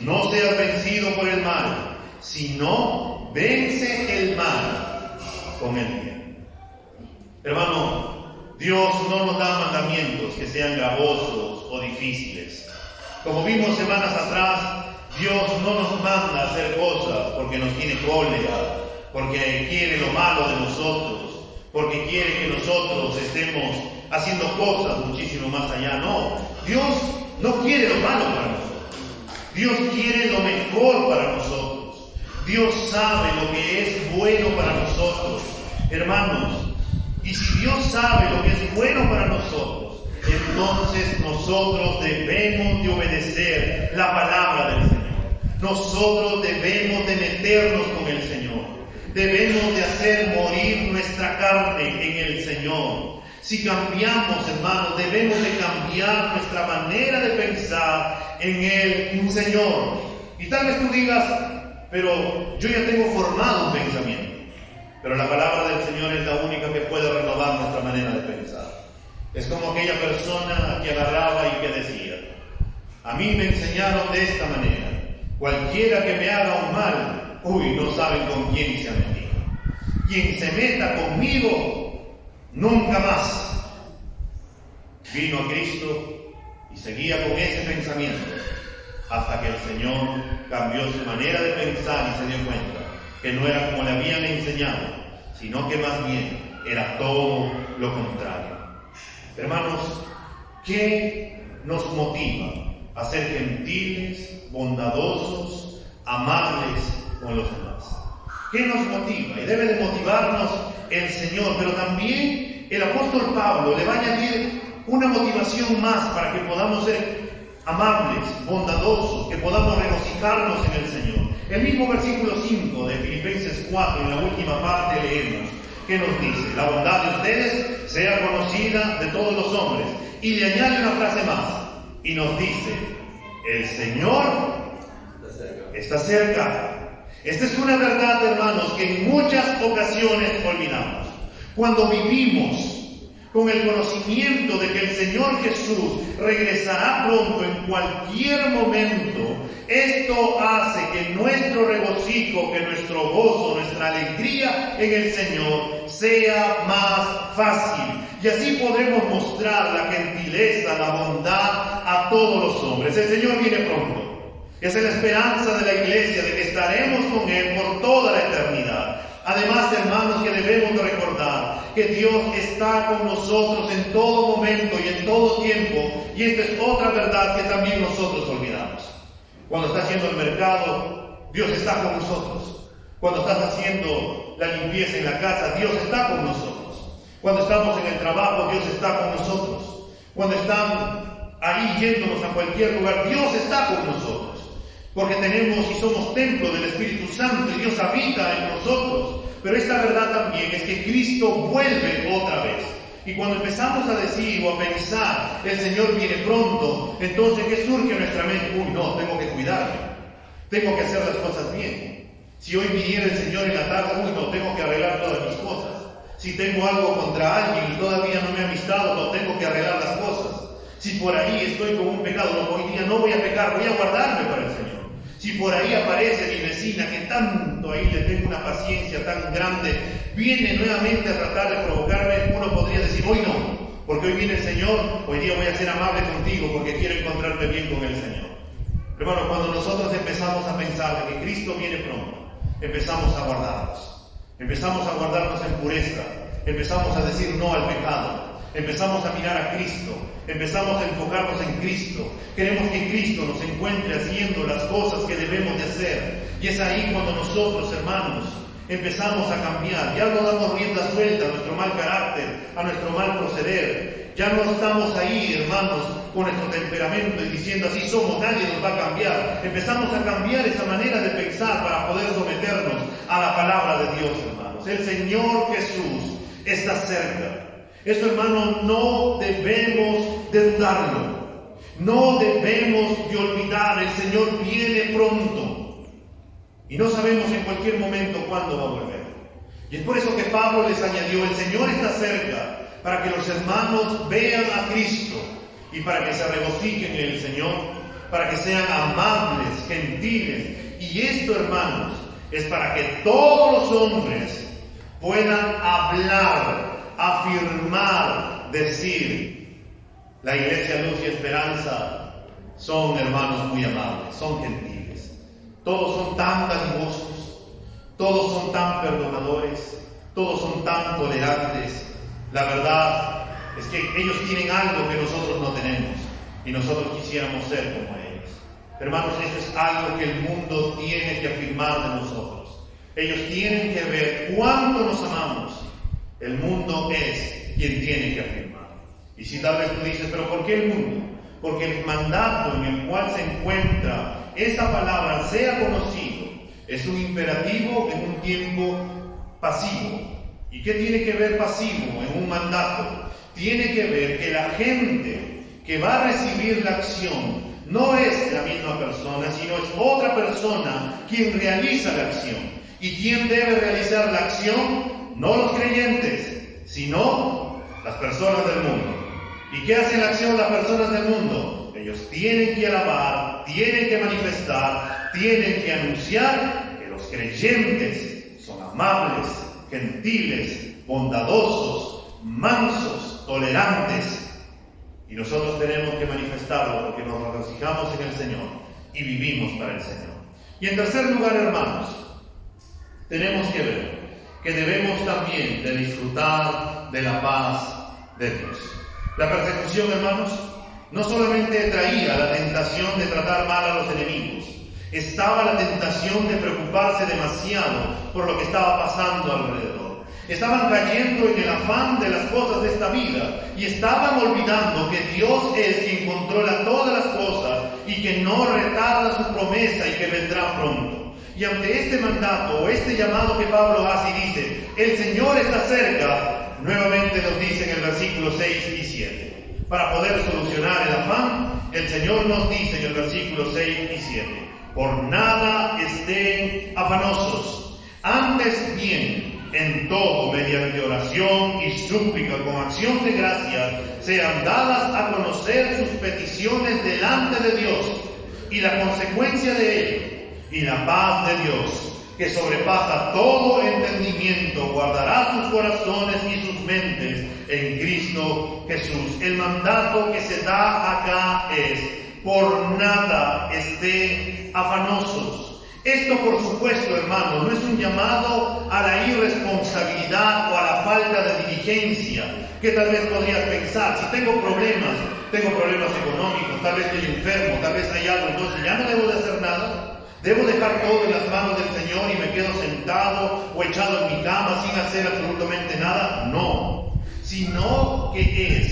No seas vencido por el mal, sino vence el mal con el bien. Hermano, Dios no nos da mandamientos que sean gravosos o difíciles. Como vimos semanas atrás, Dios no nos manda a hacer cosas porque nos tiene cólera, porque quiere lo malo de nosotros, porque quiere que nosotros estemos haciendo cosas muchísimo más allá. No, Dios no quiere lo malo para nosotros. Dios quiere lo mejor para nosotros. Dios sabe lo que es bueno para nosotros, hermanos. Y si Dios sabe lo que es bueno para nosotros, entonces nosotros debemos de obedecer la palabra del Señor. Nosotros debemos de meternos con el Señor. Debemos de hacer morir nuestra carne en el Señor. Si cambiamos, hermanos, debemos de cambiar nuestra manera de pensar en el Señor. Y tal vez tú digas: pero yo ya tengo formado un pensamiento. Pero la palabra del Señor es la única que puede renovar nuestra manera de pensar. Es como aquella persona que agarraba y que decía: a mí me enseñaron de esta manera: cualquiera que me haga un mal, no saben con quién se ha metido. Quien se meta conmigo, nunca más. Vino a Cristo y seguía con ese pensamiento hasta que el Señor cambió su manera de pensar y se dio cuenta que no era como le habían enseñado, sino que más bien era todo lo contrario. Hermanos, ¿qué nos motiva a ser gentiles, bondadosos, amables con los demás? ¿Qué nos motiva? Y debe de motivarnos el Señor, pero también el apóstol Pablo le va a añadir una motivación más para que podamos ser amables, bondadosos, que podamos regocijarnos en el Señor. El mismo versículo 5 de Filipenses 4, en la última parte leemos, que nos dice: la bondad de ustedes sea conocida de todos los hombres. Y le añade una frase más, y nos dice: el Señor está cerca. Esta es una verdad, hermanos, que en muchas ocasiones olvidamos. Cuando vivimos con el conocimiento de que el Señor Jesús regresará pronto en cualquier momento, esto hace que nuestro regocijo, que nuestro gozo, nuestra alegría en el Señor sea más fácil. Y así podremos mostrar la gentileza, la bondad a todos los hombres. El Señor viene pronto. Esa es la esperanza de la iglesia, de que estaremos con Él por toda la eternidad. Además, hermanos, que debemos de recordar que Dios está con nosotros en todo momento y en todo tiempo. Y esta es otra verdad que también nosotros olvidamos. Cuando estás haciendo el mercado, Dios está con nosotros. Cuando estás haciendo la limpieza en la casa, Dios está con nosotros. Cuando estamos en el trabajo, Dios está con nosotros. Cuando están ahí yéndonos a cualquier lugar, Dios está con nosotros. Porque tenemos y somos templo del Espíritu Santo y Dios habita en nosotros. Pero esta verdad también es que Cristo vuelve otra vez. Y cuando empezamos a decir o a pensar, el Señor viene pronto, entonces ¿qué surge en nuestra mente? Uy, no, tengo que cuidarme. Tengo que hacer las cosas bien. Si hoy viniera el Señor en la tarde, uy, no, tengo que arreglar todas mis cosas. Si tengo algo contra alguien y todavía no me ha amistado, no, tengo que arreglar las cosas. Si por ahí estoy con un pecado, no, hoy día no voy a pecar, voy a guardarme para el Señor. Si por ahí aparece mi vecina, que tanto ahí le tengo una paciencia tan grande, viene nuevamente a tratar de provocarme, uno podría decir, hoy no, porque hoy viene el Señor, hoy día voy a ser amable contigo porque quiero encontrarme bien con el Señor. Hermano, cuando nosotros empezamos a pensar de que Cristo viene pronto, empezamos a guardarnos en pureza, empezamos a decir no al pecado. Empezamos a mirar a Cristo, empezamos a enfocarnos en Cristo. Queremos que Cristo nos encuentre haciendo las cosas que debemos de hacer. Y es ahí cuando nosotros, hermanos, empezamos a cambiar. Ya no damos rienda suelta a nuestro mal carácter, a nuestro mal proceder. Ya no estamos ahí, hermanos, con nuestro temperamento y diciendo así somos, nadie nos va a cambiar. Empezamos a cambiar esa manera de pensar para poder someternos a la palabra de Dios, hermanos. El Señor Jesús está cerca. Eso, hermano, no debemos de dudarlo. No debemos de olvidar. El Señor viene pronto. Y no sabemos en cualquier momento cuándo va a volver. Y es por eso que Pablo les añadió, el Señor está cerca, para que los hermanos vean a Cristo y para que se regocijen en el Señor, para que sean amables, gentiles. Y esto, hermanos, es para que todos los hombres puedan hablar, afirmar, decir, la Iglesia Luz y Esperanza son hermanos muy amables, son gentiles. Todos son tan dadivosos, todos son tan perdonadores, todos son tan tolerantes. La verdad es que ellos tienen algo que nosotros no tenemos y nosotros quisiéramos ser como ellos. Hermanos, eso es algo que el mundo tiene que afirmar de nosotros. Ellos tienen que ver cuánto nos amamos. El mundo es quien tiene que afirmar. Y si tal vez tú dices, ¿pero por qué el mundo? Porque el mandato en el cual se encuentra esa palabra sea conocido es un imperativo en un tiempo pasivo. ¿Y qué tiene que ver pasivo en un mandato? Tiene que ver que la gente que va a recibir la acción no es la misma persona, sino es otra persona quien realiza la acción. ¿Y quién debe realizar la acción? No los creyentes, sino las personas del mundo. ¿Y qué hacen la acción las personas del mundo? Ellos tienen que alabar, tienen que manifestar, tienen que anunciar que los creyentes son amables, gentiles, bondadosos, mansos, tolerantes. Y nosotros tenemos que manifestarlo porque nos regocijamos en el Señor y vivimos para el Señor. Y en tercer lugar, hermanos, tenemos que ver que debemos también de disfrutar de la paz de Dios. La persecución, hermanos, no solamente traía la tentación de tratar mal a los enemigos, estaba la tentación de preocuparse demasiado por lo que estaba pasando alrededor. Estaban cayendo en el afán de las cosas de esta vida y estaban olvidando que Dios es quien controla todas las cosas y que no retarda su promesa y que vendrá pronto. Y ante este mandato o este llamado que Pablo hace y dice, el Señor está cerca, nuevamente nos dice en el versículo 6 y 7. Para poder solucionar el afán, el Señor nos dice en el versículo 6 y 7, por nada estén afanosos, antes bien, en todo, mediante oración y súplica con acción de gracias, sean dadas a conocer sus peticiones delante de Dios, y la consecuencia de ello, y la paz de Dios, que sobrepasa todo entendimiento, guardará sus corazones y sus mentes en Cristo Jesús. El mandato que se da acá es: por nada estén afanosos. Esto, por supuesto, hermanos, no es un llamado a la irresponsabilidad o a la falta de diligencia, que tal vez podrías pensar: si tengo problemas económicos, tal vez estoy enfermo, tal vez hay algo, entonces ya no debo de hacer nada. ¿Debo dejar todo en las manos del Señor y me quedo sentado o echado en mi cama sin hacer absolutamente nada? No, sino que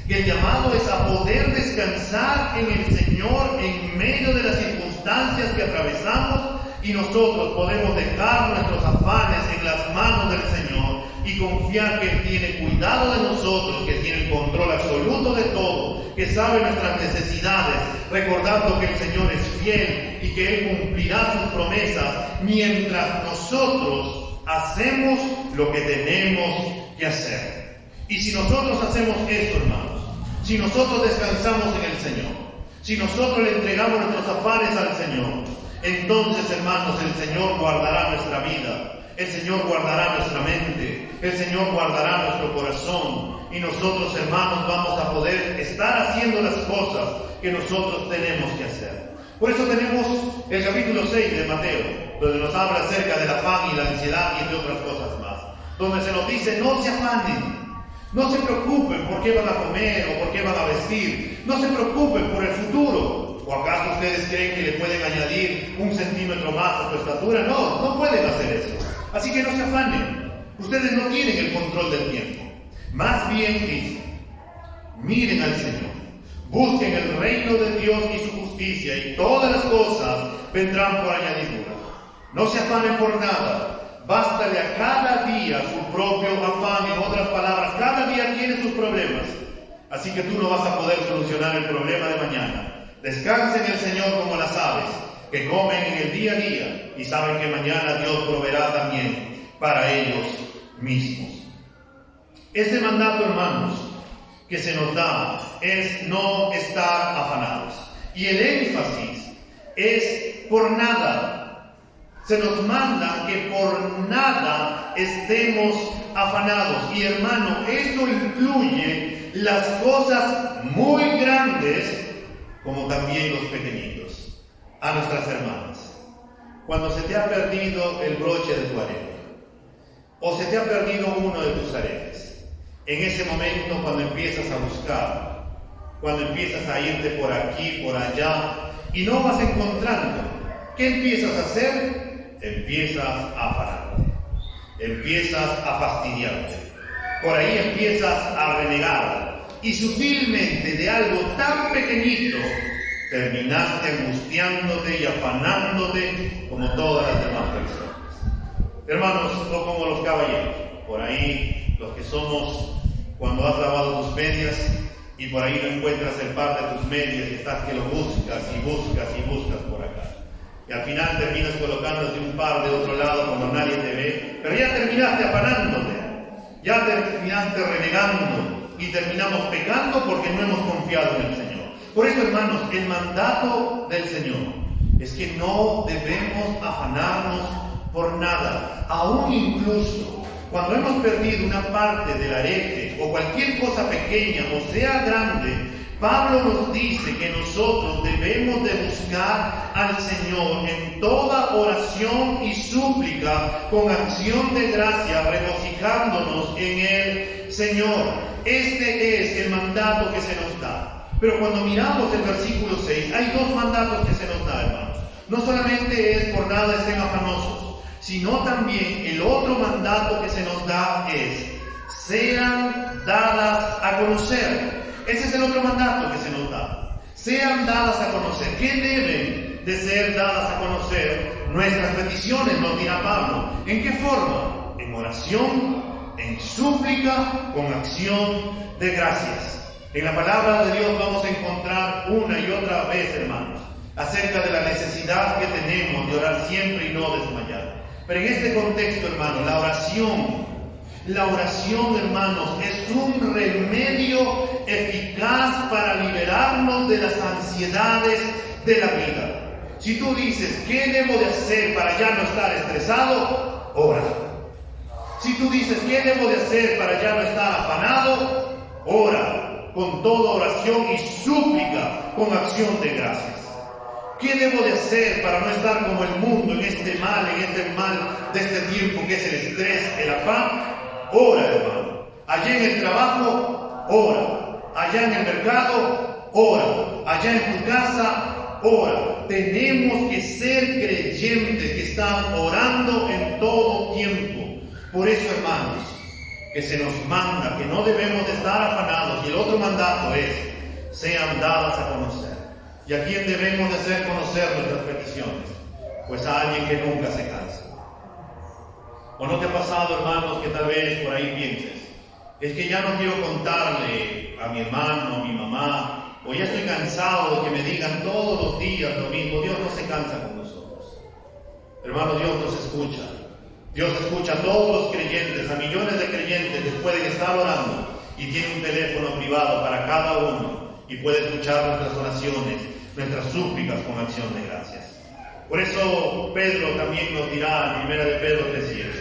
el llamado es a poder descansar en el Señor en medio de las circunstancias que atravesamos, y nosotros podemos dejar nuestros afanes en las manos del Señor y confiar que Él tiene cuidado de nosotros, que tiene el control absoluto de todo, que sabe nuestras necesidades, recordando que el Señor es fiel y que Él cumplirá sus promesas mientras nosotros hacemos lo que tenemos que hacer. Y si nosotros hacemos eso, hermanos, si nosotros descansamos en el Señor, si nosotros le entregamos nuestros afanes al Señor, entonces, hermanos, el Señor guardará nuestra vida, el Señor guardará nuestra mente, el Señor guardará nuestro corazón, y nosotros, hermanos, vamos a poder estar haciendo las cosas que nosotros tenemos que hacer. Por eso tenemos el capítulo 6 de Mateo, donde nos habla acerca del afán y la ansiedad y de otras cosas más, donde se nos dice: no se afanen, no se preocupen por qué van a comer o por qué van a vestir, no se preocupen por el futuro. ¿O acaso ustedes creen que le pueden añadir 1 centímetro más a su estatura? No, no pueden hacer eso. Así que no se afanen. Ustedes no tienen el control del tiempo. Más bien dice: miren al Señor, busquen el reino de Dios y su justicia, y todas las cosas vendrán por añadidura. No se afanen por nada. Bástale a cada día su propio afán. En otras palabras, cada día tiene sus problemas. Así que tú no vas a poder solucionar el problema de mañana. Descansen en el Señor como las aves, que comen en el día a día y saben que mañana Dios proveerá también para ellos mismos. Este mandato, hermanos, que se nos da es no estar afanados. Y el énfasis es por nada. Se nos manda que por nada estemos afanados. Y, hermano, esto incluye las cosas muy grandes como también los pequeñitos. A nuestras hermanas, cuando se te ha perdido el broche de tu arete, o se te ha perdido uno de tus aretes, en ese momento, cuando empiezas a buscar, cuando empiezas a irte por aquí, por allá, y no vas encontrando, ¿qué empiezas a hacer? Empiezas a afanarte, empiezas a fastidiarte, por ahí empiezas a renegar, y sutilmente de algo tan pequeñito terminaste angustiándote y afanándote como todas las demás personas. Hermanos, no como los caballeros, por ahí los que somos, cuando has lavado tus medias y por ahí no encuentras el par de tus medias y estás que lo buscas y buscas y buscas por acá. Y al final terminas colocándote un par de otro lado cuando nadie te ve, pero ya terminaste afanándote, ya terminaste renegando, y terminamos pecando porque no hemos confiado en el Señor. Por eso, hermanos, el mandato del Señor es que no debemos afanarnos por nada. Aún incluso cuando hemos perdido una parte del arete o cualquier cosa pequeña o sea grande, Pablo nos dice que nosotros debemos de buscar al Señor en toda oración y súplica con acción de gracia, regocijándonos en el Señor. Este es el mandato que se nos da. Pero cuando miramos el versículo 6, hay dos mandatos que se nos da, hermanos. No solamente es por nada estén afanosos, sino también el otro mandato que se nos da es: sean dadas a conocer. Ese es el otro mandato que se nos da. Sean dadas a conocer. ¿Qué deben de ser dadas a conocer? Nuestras peticiones, nos dirá Pablo. ¿En qué forma? En oración, en súplica, con acción de gracias. En la palabra de Dios vamos a encontrar una y otra vez, hermanos, acerca de la necesidad que tenemos de orar siempre y no desmayar. Pero en este contexto, hermano, la oración, hermanos, es un remedio eficaz para liberarnos de las ansiedades de la vida. Si tú dices, ¿qué debo de hacer para ya no estar estresado? Ora. Si tú dices, ¿qué debo de hacer para ya no estar afanado? Ora, con toda oración y súplica, con acción de gracias. ¿Qué debo de hacer para no estar como el mundo en este mal de este tiempo que es el estrés, el afán? Ora, hermano. Allá en el trabajo, ora. Allá en el mercado, ora. Allá en tu casa, ora. Tenemos que ser creyentes que están orando en todo tiempo. Por eso, hermanos, que se nos manda que no debemos de estar afanados. Y el otro mandato es, sean dadas a conocer. ¿Y a quién debemos de hacer conocer nuestras peticiones? Pues a alguien que nunca se cansa. ¿O no te ha pasado, hermanos, que tal vez por ahí pienses, es que ya no quiero contarle a mi hermano, a mi mamá, o ya estoy cansado de que me digan todos los días lo mismo? Dios no se cansa con nosotros. Hermano, Dios nos escucha. Dios escucha a todos los creyentes, a millones de creyentes que pueden estar orando y tiene un teléfono privado para cada uno y puede escuchar nuestras oraciones, nuestras súplicas con acción de gracias. Por eso Pedro también nos dirá en 1 de Pedro 3:7,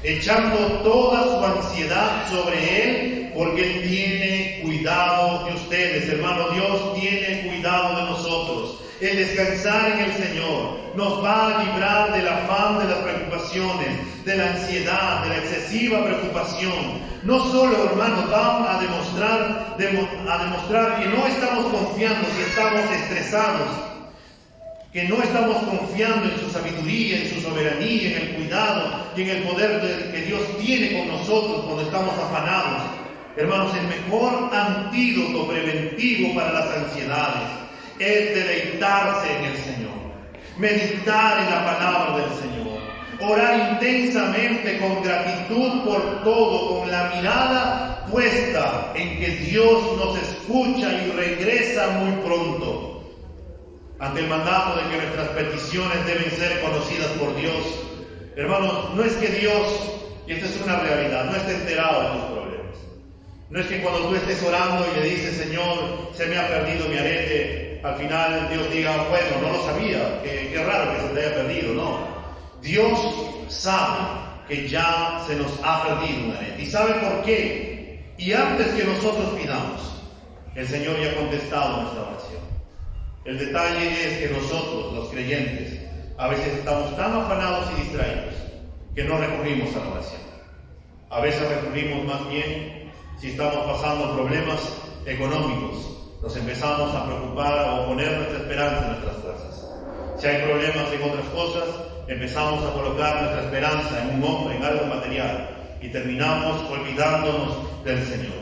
echando toda su ansiedad sobre Él, porque Él tiene cuidado de ustedes. Hermano, Dios tiene cuidado de nosotros. El descansar en el Señor nos va a librar del afán de las preocupaciones, de la ansiedad, de la excesiva preocupación. No solo, hermanos, vamos a demostrar que no estamos confiando si estamos estresados, que no estamos confiando en su sabiduría, en su soberanía, en el cuidado y en el poder que Dios tiene con nosotros cuando estamos afanados. Hermanos, el mejor antídoto preventivo para las ansiedades es deleitarse en el Señor, meditar en la palabra del Señor, orar intensamente con gratitud por todo, con la mirada puesta en que Dios nos escucha y regresa muy pronto. Ante el mandato de que nuestras peticiones deben ser conocidas por Dios, hermanos, no es que Dios, y esta es una realidad, no esté enterado de tus problemas. No es que cuando tú estés orando y le dices, Señor, se me ha perdido mi arete, al final Dios diga, bueno, no lo sabía, qué raro que se te haya perdido. No, Dios sabe que ya se nos ha perdido un arete. ¿Y sabe por qué? Y antes que nosotros pidamos, el Señor ya ha contestado nuestra oración. El detalle es que nosotros, los creyentes, a veces estamos tan afanados y distraídos que no recurrimos a la oración. A veces recurrimos más bien, si estamos pasando problemas económicos, nos empezamos a preocupar o poner nuestra esperanza en nuestras fuerzas. Si hay problemas en otras cosas, empezamos a colocar nuestra esperanza en un hombre, en algo material, y terminamos olvidándonos del Señor.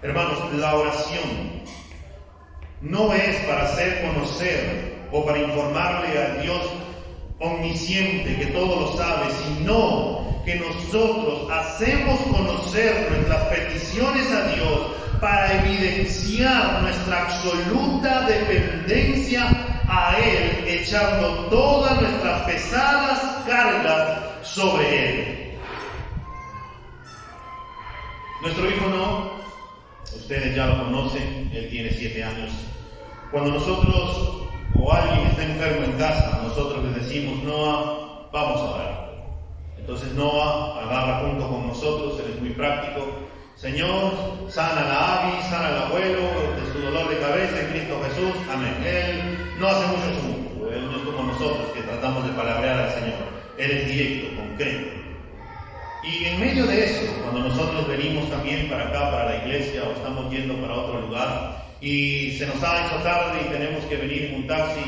Hermanos, la oración no es para hacer conocer o para informarle al Dios omnisciente que todo lo sabe, sino que nosotros hacemos conocer nuestras peticiones a Dios para evidenciar nuestra absoluta dependencia a Él, echando todas nuestras pesadas cargas sobre Él. Nuestro hijo no, ustedes ya lo conocen, él tiene 7 años. Cuando nosotros o alguien está enfermo en casa, nosotros le decimos, Noah, vamos a orar. Entonces Noah agarra junto con nosotros, él es muy práctico. Señor, sana a la Abby, sana al abuelo de su dolor de cabeza en Cristo Jesús. Amén. Él no hace mucho tumulto, él no es como nosotros que tratamos de palabrear al Señor. Él es directo, concreto. Y en medio de eso, cuando nosotros venimos también para acá, para la iglesia, o estamos yendo para otro lugar, y se nos ha hecho tarde y tenemos que venir en un taxi,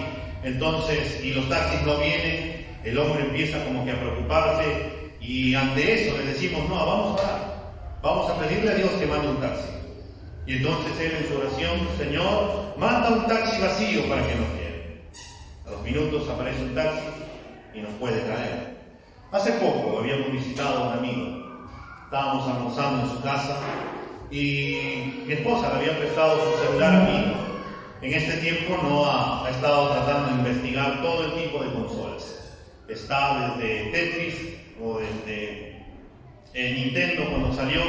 entonces, y los taxis no vienen, el hombre empieza como que a preocuparse, y ante eso le decimos, no, vamos a orar, vamos a pedirle a Dios que mande un taxi. Y entonces él en su oración, Señor, manda un taxi vacío para que nos lleve. A los minutos aparece un taxi y nos puede traer. Hace poco habíamos visitado a un amigo, estábamos almorzando en su casa y mi esposa le había prestado su celular a mí. En este tiempo Noah ha estado tratando de investigar todo el tipo de consolas. Está desde Tetris, o desde el Nintendo cuando salió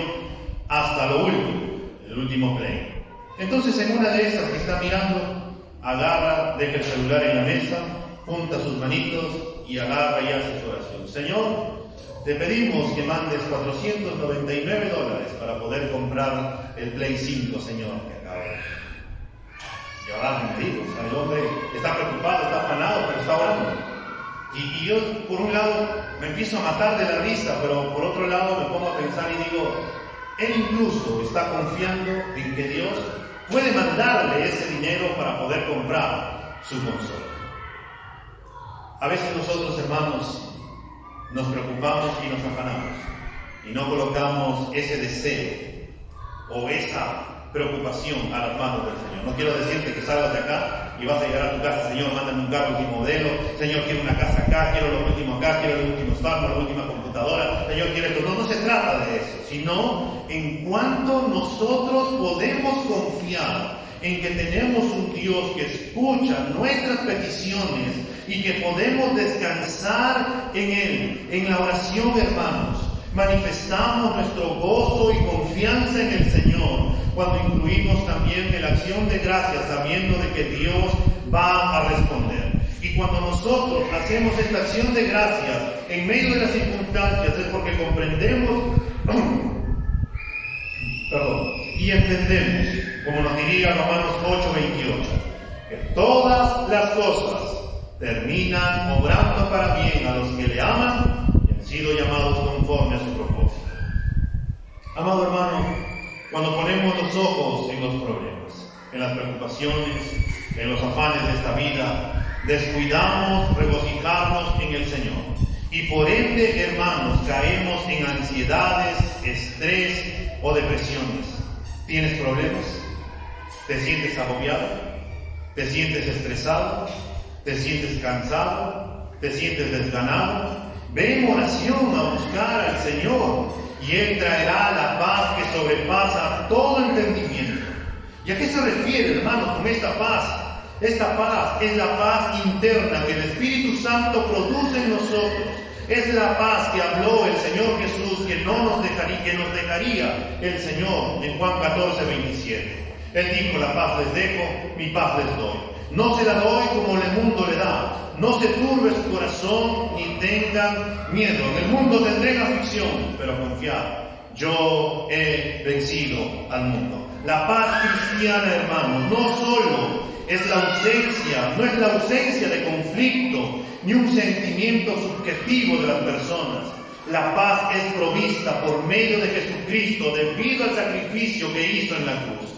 hasta lo último, el último Play. Entonces en una de esas que está mirando, agarra, deja el celular en la mesa, junta sus manitos y agarra y hace su oración. Señor, te pedimos que mandes $499 para poder comprar el Play 5, Señor, que acaba. Y ahora me digo, el hombre está preocupado, está afanado, pero está orando. Y yo, por un lado, me empiezo a matar de la risa, pero por otro lado me pongo a pensar y digo, él incluso está confiando en que Dios puede mandarle ese dinero para poder comprar su consola. A veces nosotros, hermanos, nos preocupamos y nos afanamos y no colocamos ese deseo o esa preocupación a las manos del Señor. No quiero decirte que salgas de acá y vas a llegar a tu casa, Señor, mándame un carro último modelo, Señor, quiero una casa acá, quiero lo último acá, quiero los últimos farmos, la última computadora, Señor, quiero esto. No se trata de eso, sino en cuanto nosotros podemos confiar en que tenemos un Dios que escucha nuestras peticiones y que podemos descansar en Él, en la oración, hermanos. Manifestamos nuestro gozo y confianza en el Señor cuando incluimos también en la acción de gracias, sabiendo de que Dios va a responder. Y cuando nosotros hacemos esta acción de gracias en medio de las circunstancias es porque comprendemos y entendemos, como nos diría Romanos 8:28, que todas las cosas terminan obrando para bien a los que le aman y han sido llamados conforme a su propósito. Amado hermano, cuando ponemos los ojos en los problemas, en las preocupaciones, en los afanes de esta vida, descuidamos regocijarnos en el Señor. Y por ende, hermanos, caemos en ansiedades, estrés o depresiones. ¿Tienes problemas? ¿Te sientes agobiado? ¿Te sientes estresado? ¿Te sientes cansado? ¿Te sientes desganado? Ve en oración a buscar al Señor y Él traerá la paz que sobrepasa todo entendimiento. ¿Y a qué se refiere, hermanos, con esta paz? Esta paz es la paz interna que el Espíritu Santo produce en nosotros. Es la paz que habló el Señor Jesús, que nos dejaría el Señor en Juan 14:27. Él dijo, la paz les dejo, mi paz les doy. No se la doy como el mundo le da. No se turbe su corazón ni tengan miedo. En el mundo tendrán aflicción, pero confiad, yo he vencido al mundo. La paz cristiana, hermano, no solo es la ausencia, no es la ausencia de conflicto, ni un sentimiento subjetivo de las personas. La paz es provista por medio de Jesucristo debido al sacrificio que hizo en la cruz.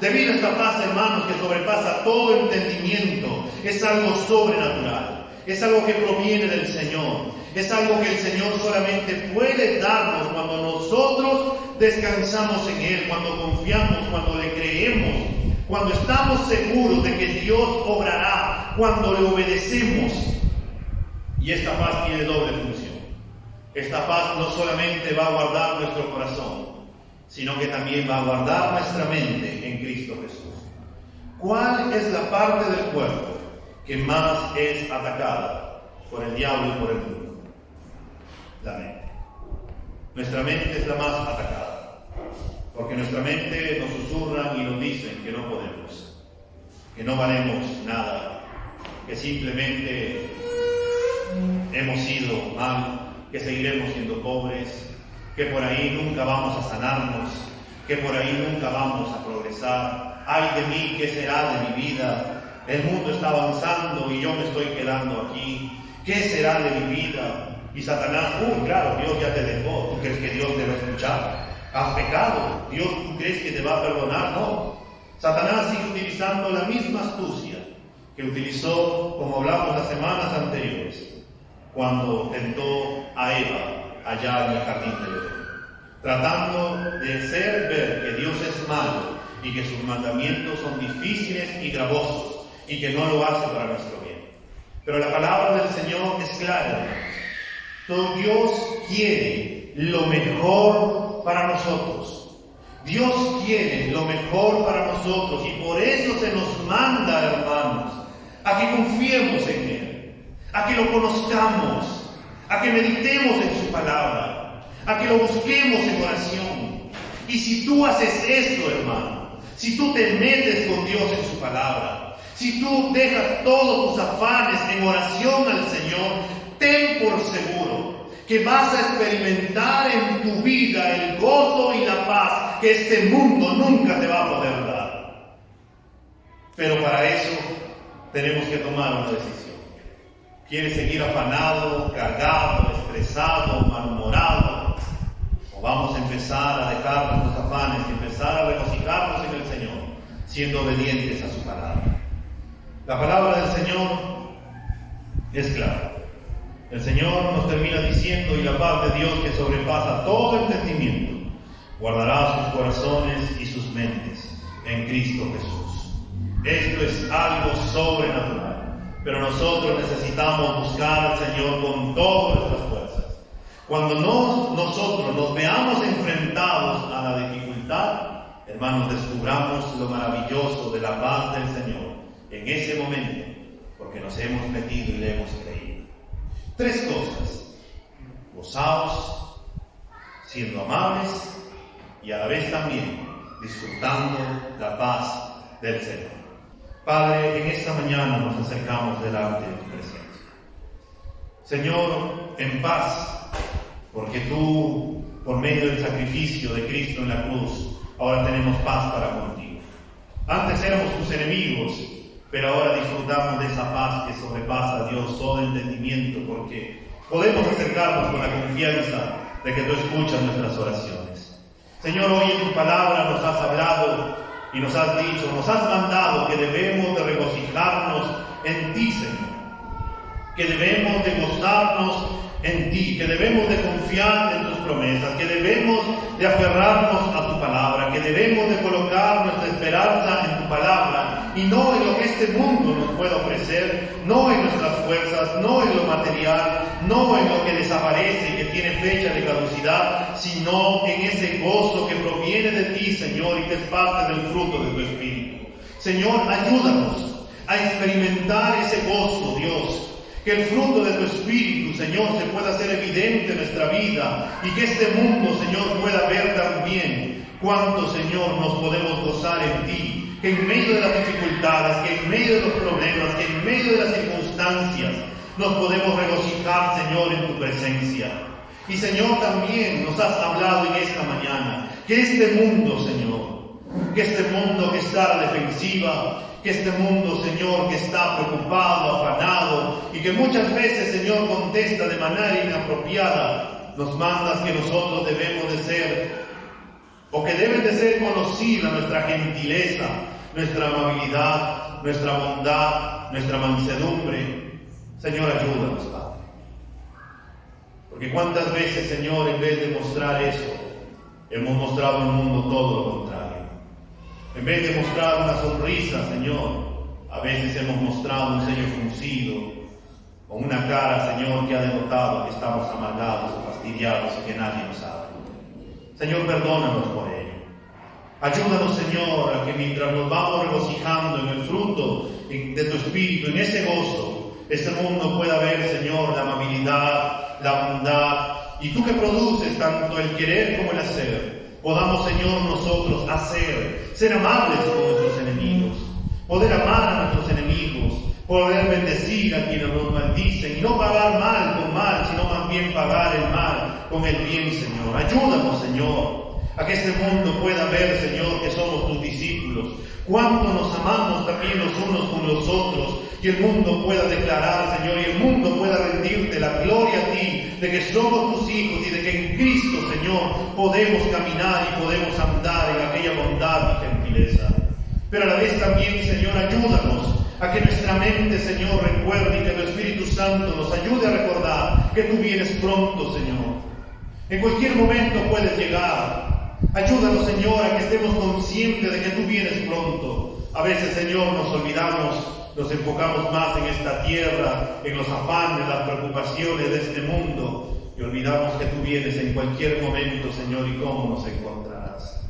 Debido a esta paz, hermanos, que sobrepasa todo entendimiento, es algo sobrenatural, es algo que proviene del Señor, es algo que el Señor solamente puede darnos cuando nosotros descansamos en Él, cuando confiamos, cuando le creemos, cuando estamos seguros de que Dios obrará, cuando le obedecemos. Y esta paz tiene doble función. Esta paz no solamente va a guardar nuestro corazón, sino que también va a guardar nuestra mente en Cristo Jesús. ¿Cuál es la parte del cuerpo que más es atacada por el diablo y por el mundo? La mente. Nuestra mente es la más atacada, porque nuestra mente nos susurra y nos dicen que no podemos, que no valemos nada, que simplemente hemos sido mal, que seguiremos siendo pobres, que por ahí nunca vamos a sanarnos, que por ahí nunca vamos a progresar. Ay de mí, ¿qué será de mi vida? El mundo está avanzando y yo me estoy quedando aquí. ¿Qué será de mi vida? Y Satanás, claro, Dios ya te dejó. ¿Tú crees que Dios te va a escuchar? Has pecado. Dios, ¿tú crees que te va a perdonar? No. Satanás sigue utilizando la misma astucia que utilizó, como hablamos las semanas anteriores, cuando tentó a Eva allá en el jardín del Edén, tratando de hacer ver que Dios es malo y que sus mandamientos son difíciles y gravosos y que no lo hace para nuestro bien. Pero la palabra del Señor es clara, hermanos. Todo Dios quiere lo mejor para nosotros. Dios quiere lo mejor para nosotros y por eso se nos manda, hermanos, a que confiemos en Él, a que lo conozcamos, a que meditemos en su palabra, a que lo busquemos en oración. Y si tú haces eso, hermano, si tú te metes con Dios en su palabra, si tú dejas todos tus afanes en oración al Señor, ten por seguro que vas a experimentar en tu vida el gozo y la paz que este mundo nunca te va a poder dar. Pero para eso tenemos que tomar una decisión. ¿Quieres seguir afanado, cargado, estresado, malhumorado? ¿O vamos a empezar a dejar nuestros afanes y empezar a regocijarnos en el Señor, siendo obedientes a su palabra? La palabra del Señor es clara. El Señor nos termina diciendo: y la paz de Dios, que sobrepasa todo entendimiento, guardará sus corazones y sus mentes en Cristo Jesús. Esto es algo sobrenatural, pero nosotros necesitamos buscar al Señor con todas nuestras fuerzas. Cuando nosotros nos veamos enfrentados a la dificultad, hermanos, descubramos lo maravilloso de la paz del Señor en ese momento, porque nos hemos metido y le hemos creído. 3 cosas: gozaos, siendo amables y a la vez también disfrutando la paz del Señor. Padre, en esta mañana nos acercamos delante de tu presencia. Señor, en paz, porque tú, por medio del sacrificio de Cristo en la cruz, ahora tenemos paz para contigo. Antes éramos tus enemigos, pero ahora disfrutamos de esa paz que sobrepasa, Dios, todo entendimiento, porque podemos acercarnos con la confianza de que tú escuchas nuestras oraciones. Señor, hoy en tu palabra nos has hablado y nos has dicho, nos has mandado que debemos de regocijarnos en ti, Señor, que debemos de gozarnos en ti, que debemos de confiar en tus promesas, que debemos de aferrarnos a tu palabra, que debemos de colocar nuestra esperanza en tu palabra y no en lo que este mundo nos puede ofrecer, no en nuestras fuerzas, no en lo material, no en lo que desaparece y que tiene fecha de caducidad, sino en ese gozo que proviene de ti, Señor, y que es parte del fruto de tu Espíritu. Señor, ayúdanos a experimentar ese gozo, Dios, que el fruto de tu Espíritu, Señor, se pueda hacer evidente en nuestra vida y que este mundo, Señor, pueda ver también cuánto, Señor, nos podemos gozar en ti, que en medio de las dificultades, que en medio de los problemas, que en medio de las circunstancias, nos podemos regocijar, Señor, en tu presencia. Y, Señor, también nos has hablado en esta mañana que este mundo, Señor, que este mundo que está a la defensiva, que este mundo, Señor, que está preocupado, afanado y que muchas veces, Señor, contesta de manera inapropiada, nos mandas que nosotros debemos de ser, o que deben de ser conocida nuestra gentileza, nuestra amabilidad, nuestra bondad, nuestra mansedumbre. Señor, ayúdanos, Padre. Porque cuántas veces, Señor, en vez de mostrar eso, hemos mostrado al mundo todo lo contrario. En vez de mostrar una sonrisa, Señor, a veces hemos mostrado un ceño fruncido o una cara, Señor, que ha denotado que estamos amargados o fastidiados y que nadie nos habla. Señor, perdónanos por ello. Ayúdanos, Señor, a que mientras nos vamos regocijando en el fruto de tu Espíritu, en ese gozo, este mundo pueda ver, Señor, la amabilidad, la bondad, y tú que produces tanto el querer como el hacer, podamos, Señor, nosotros ser amables con nuestros enemigos, poder amar a nuestros enemigos, poder bendecir a quienes nos maldicen y no pagar mal con mal, sino más bien pagar el mal con el bien, Señor. Ayúdanos, Señor, a que este mundo pueda ver, Señor, que somos tus discípulos, cuánto nos amamos también los unos con los otros, y el mundo pueda declarar, Señor, y el mundo pueda rendirte la gloria a ti, de que somos tus hijos y de que en Cristo, Señor, podemos caminar y podemos andar en aquella bondad y gentileza. Pero a la vez también, Señor, ayúdanos a que nuestra mente, Señor, recuerde y que tu Espíritu Santo nos ayude a recordar que tú vienes pronto, Señor. En cualquier momento puedes llegar. Ayúdanos, Señor, a que estemos conscientes de que tú vienes pronto. A veces, Señor, nos olvidamos, nos enfocamos más en esta tierra, en los afanes, las preocupaciones de este mundo, y olvidamos que tú vienes en cualquier momento, Señor, y cómo nos encontrarás.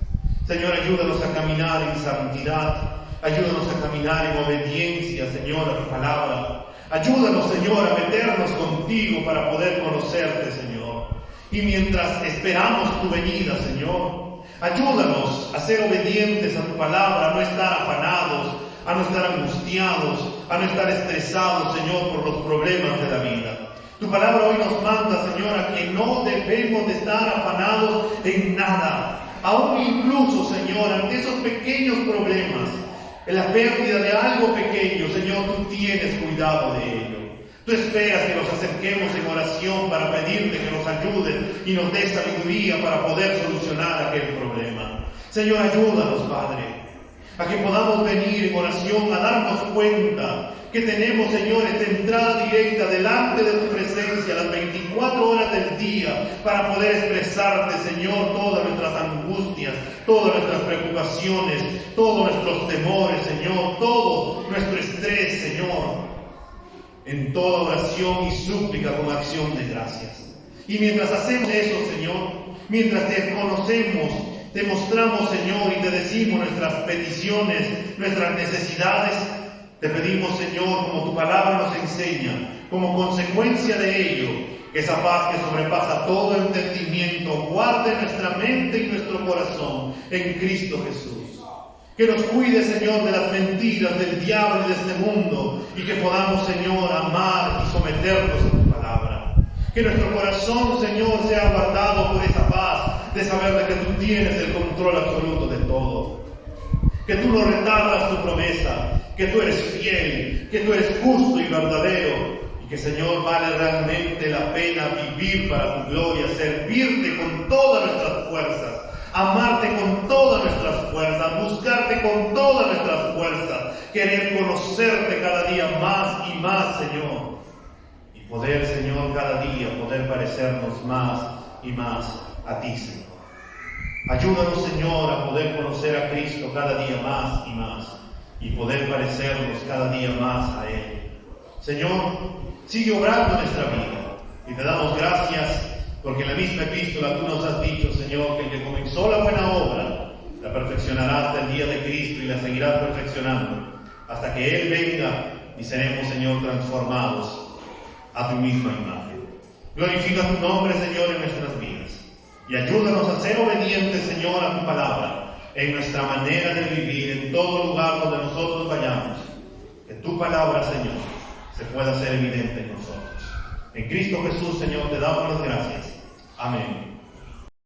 Señor, ayúdanos a caminar en santidad, ayúdanos a caminar en obediencia, Señor, a tu palabra. Ayúdanos, Señor, a meternos contigo para poder conocerte, Señor. Y mientras esperamos tu venida, Señor, ayúdanos a ser obedientes a tu palabra, a no estar afanados, a no estar angustiados, a no estar estresados, Señor, por los problemas de la vida. Tu palabra hoy nos manda, Señor, a que no debemos de estar afanados en nada. Aún incluso, Señor, ante esos pequeños problemas, en la pérdida de algo pequeño, Señor, tú tienes cuidado de ello. Tú esperas que nos acerquemos en oración para pedirte que nos ayudes y nos des sabiduría para poder solucionar aquel problema. Señor, ayúdanos, Padre, a que podamos venir en oración a darnos cuenta que tenemos, Señor, esta entrada directa delante de tu presencia las 24 horas del día para poder expresarte, Señor, todas nuestras angustias, todas nuestras preocupaciones, todos nuestros temores, Señor, todo nuestro estrés, Señor, en toda oración y súplica con acción de gracias. Y mientras hacemos eso, Señor, mientras te conocemos, te mostramos, Señor, y te decimos nuestras peticiones, nuestras necesidades, te pedimos, Señor, como tu palabra nos enseña, como consecuencia de ello, que esa paz que sobrepasa todo entendimiento guarde nuestra mente y nuestro corazón en Cristo Jesús. Que nos cuide, Señor, de las mentiras del diablo y de este mundo, y que podamos, Señor, amar y someternos a tu palabra. Que nuestro corazón, Señor, sea guardado por esa paz de saber de que tú tienes el control absoluto de todo. Que tú no retardas tu promesa, que tú eres fiel, que tú eres justo y verdadero, y que, Señor, vale realmente la pena vivir para tu gloria, servirte con todas nuestras fuerzas, amarte con todas nuestras fuerzas, buscarte con todas nuestras fuerzas, querer conocerte cada día más y más, Señor, y poder, Señor, cada día poder parecernos más y más a ti, Señor. Ayúdanos, Señor, a poder conocer a Cristo cada día más y poder parecernos cada día más a Él. Señor, sigue obrando en nuestra vida y te damos gracias porque en la misma epístola tú nos has dicho, Señor, que el que comenzó la buena obra la perfeccionará hasta el día de Cristo y la seguirá perfeccionando hasta que Él venga y seremos, Señor, transformados a tu misma imagen. Glorifica tu nombre, Señor, en nuestras vidas. Y ayúdanos a ser obedientes, Señor, a tu palabra, en nuestra manera de vivir, en todo lugar donde nosotros vayamos. Que tu palabra, Señor, se pueda hacer evidente en nosotros. En Cristo Jesús, Señor, te damos las gracias. Amén.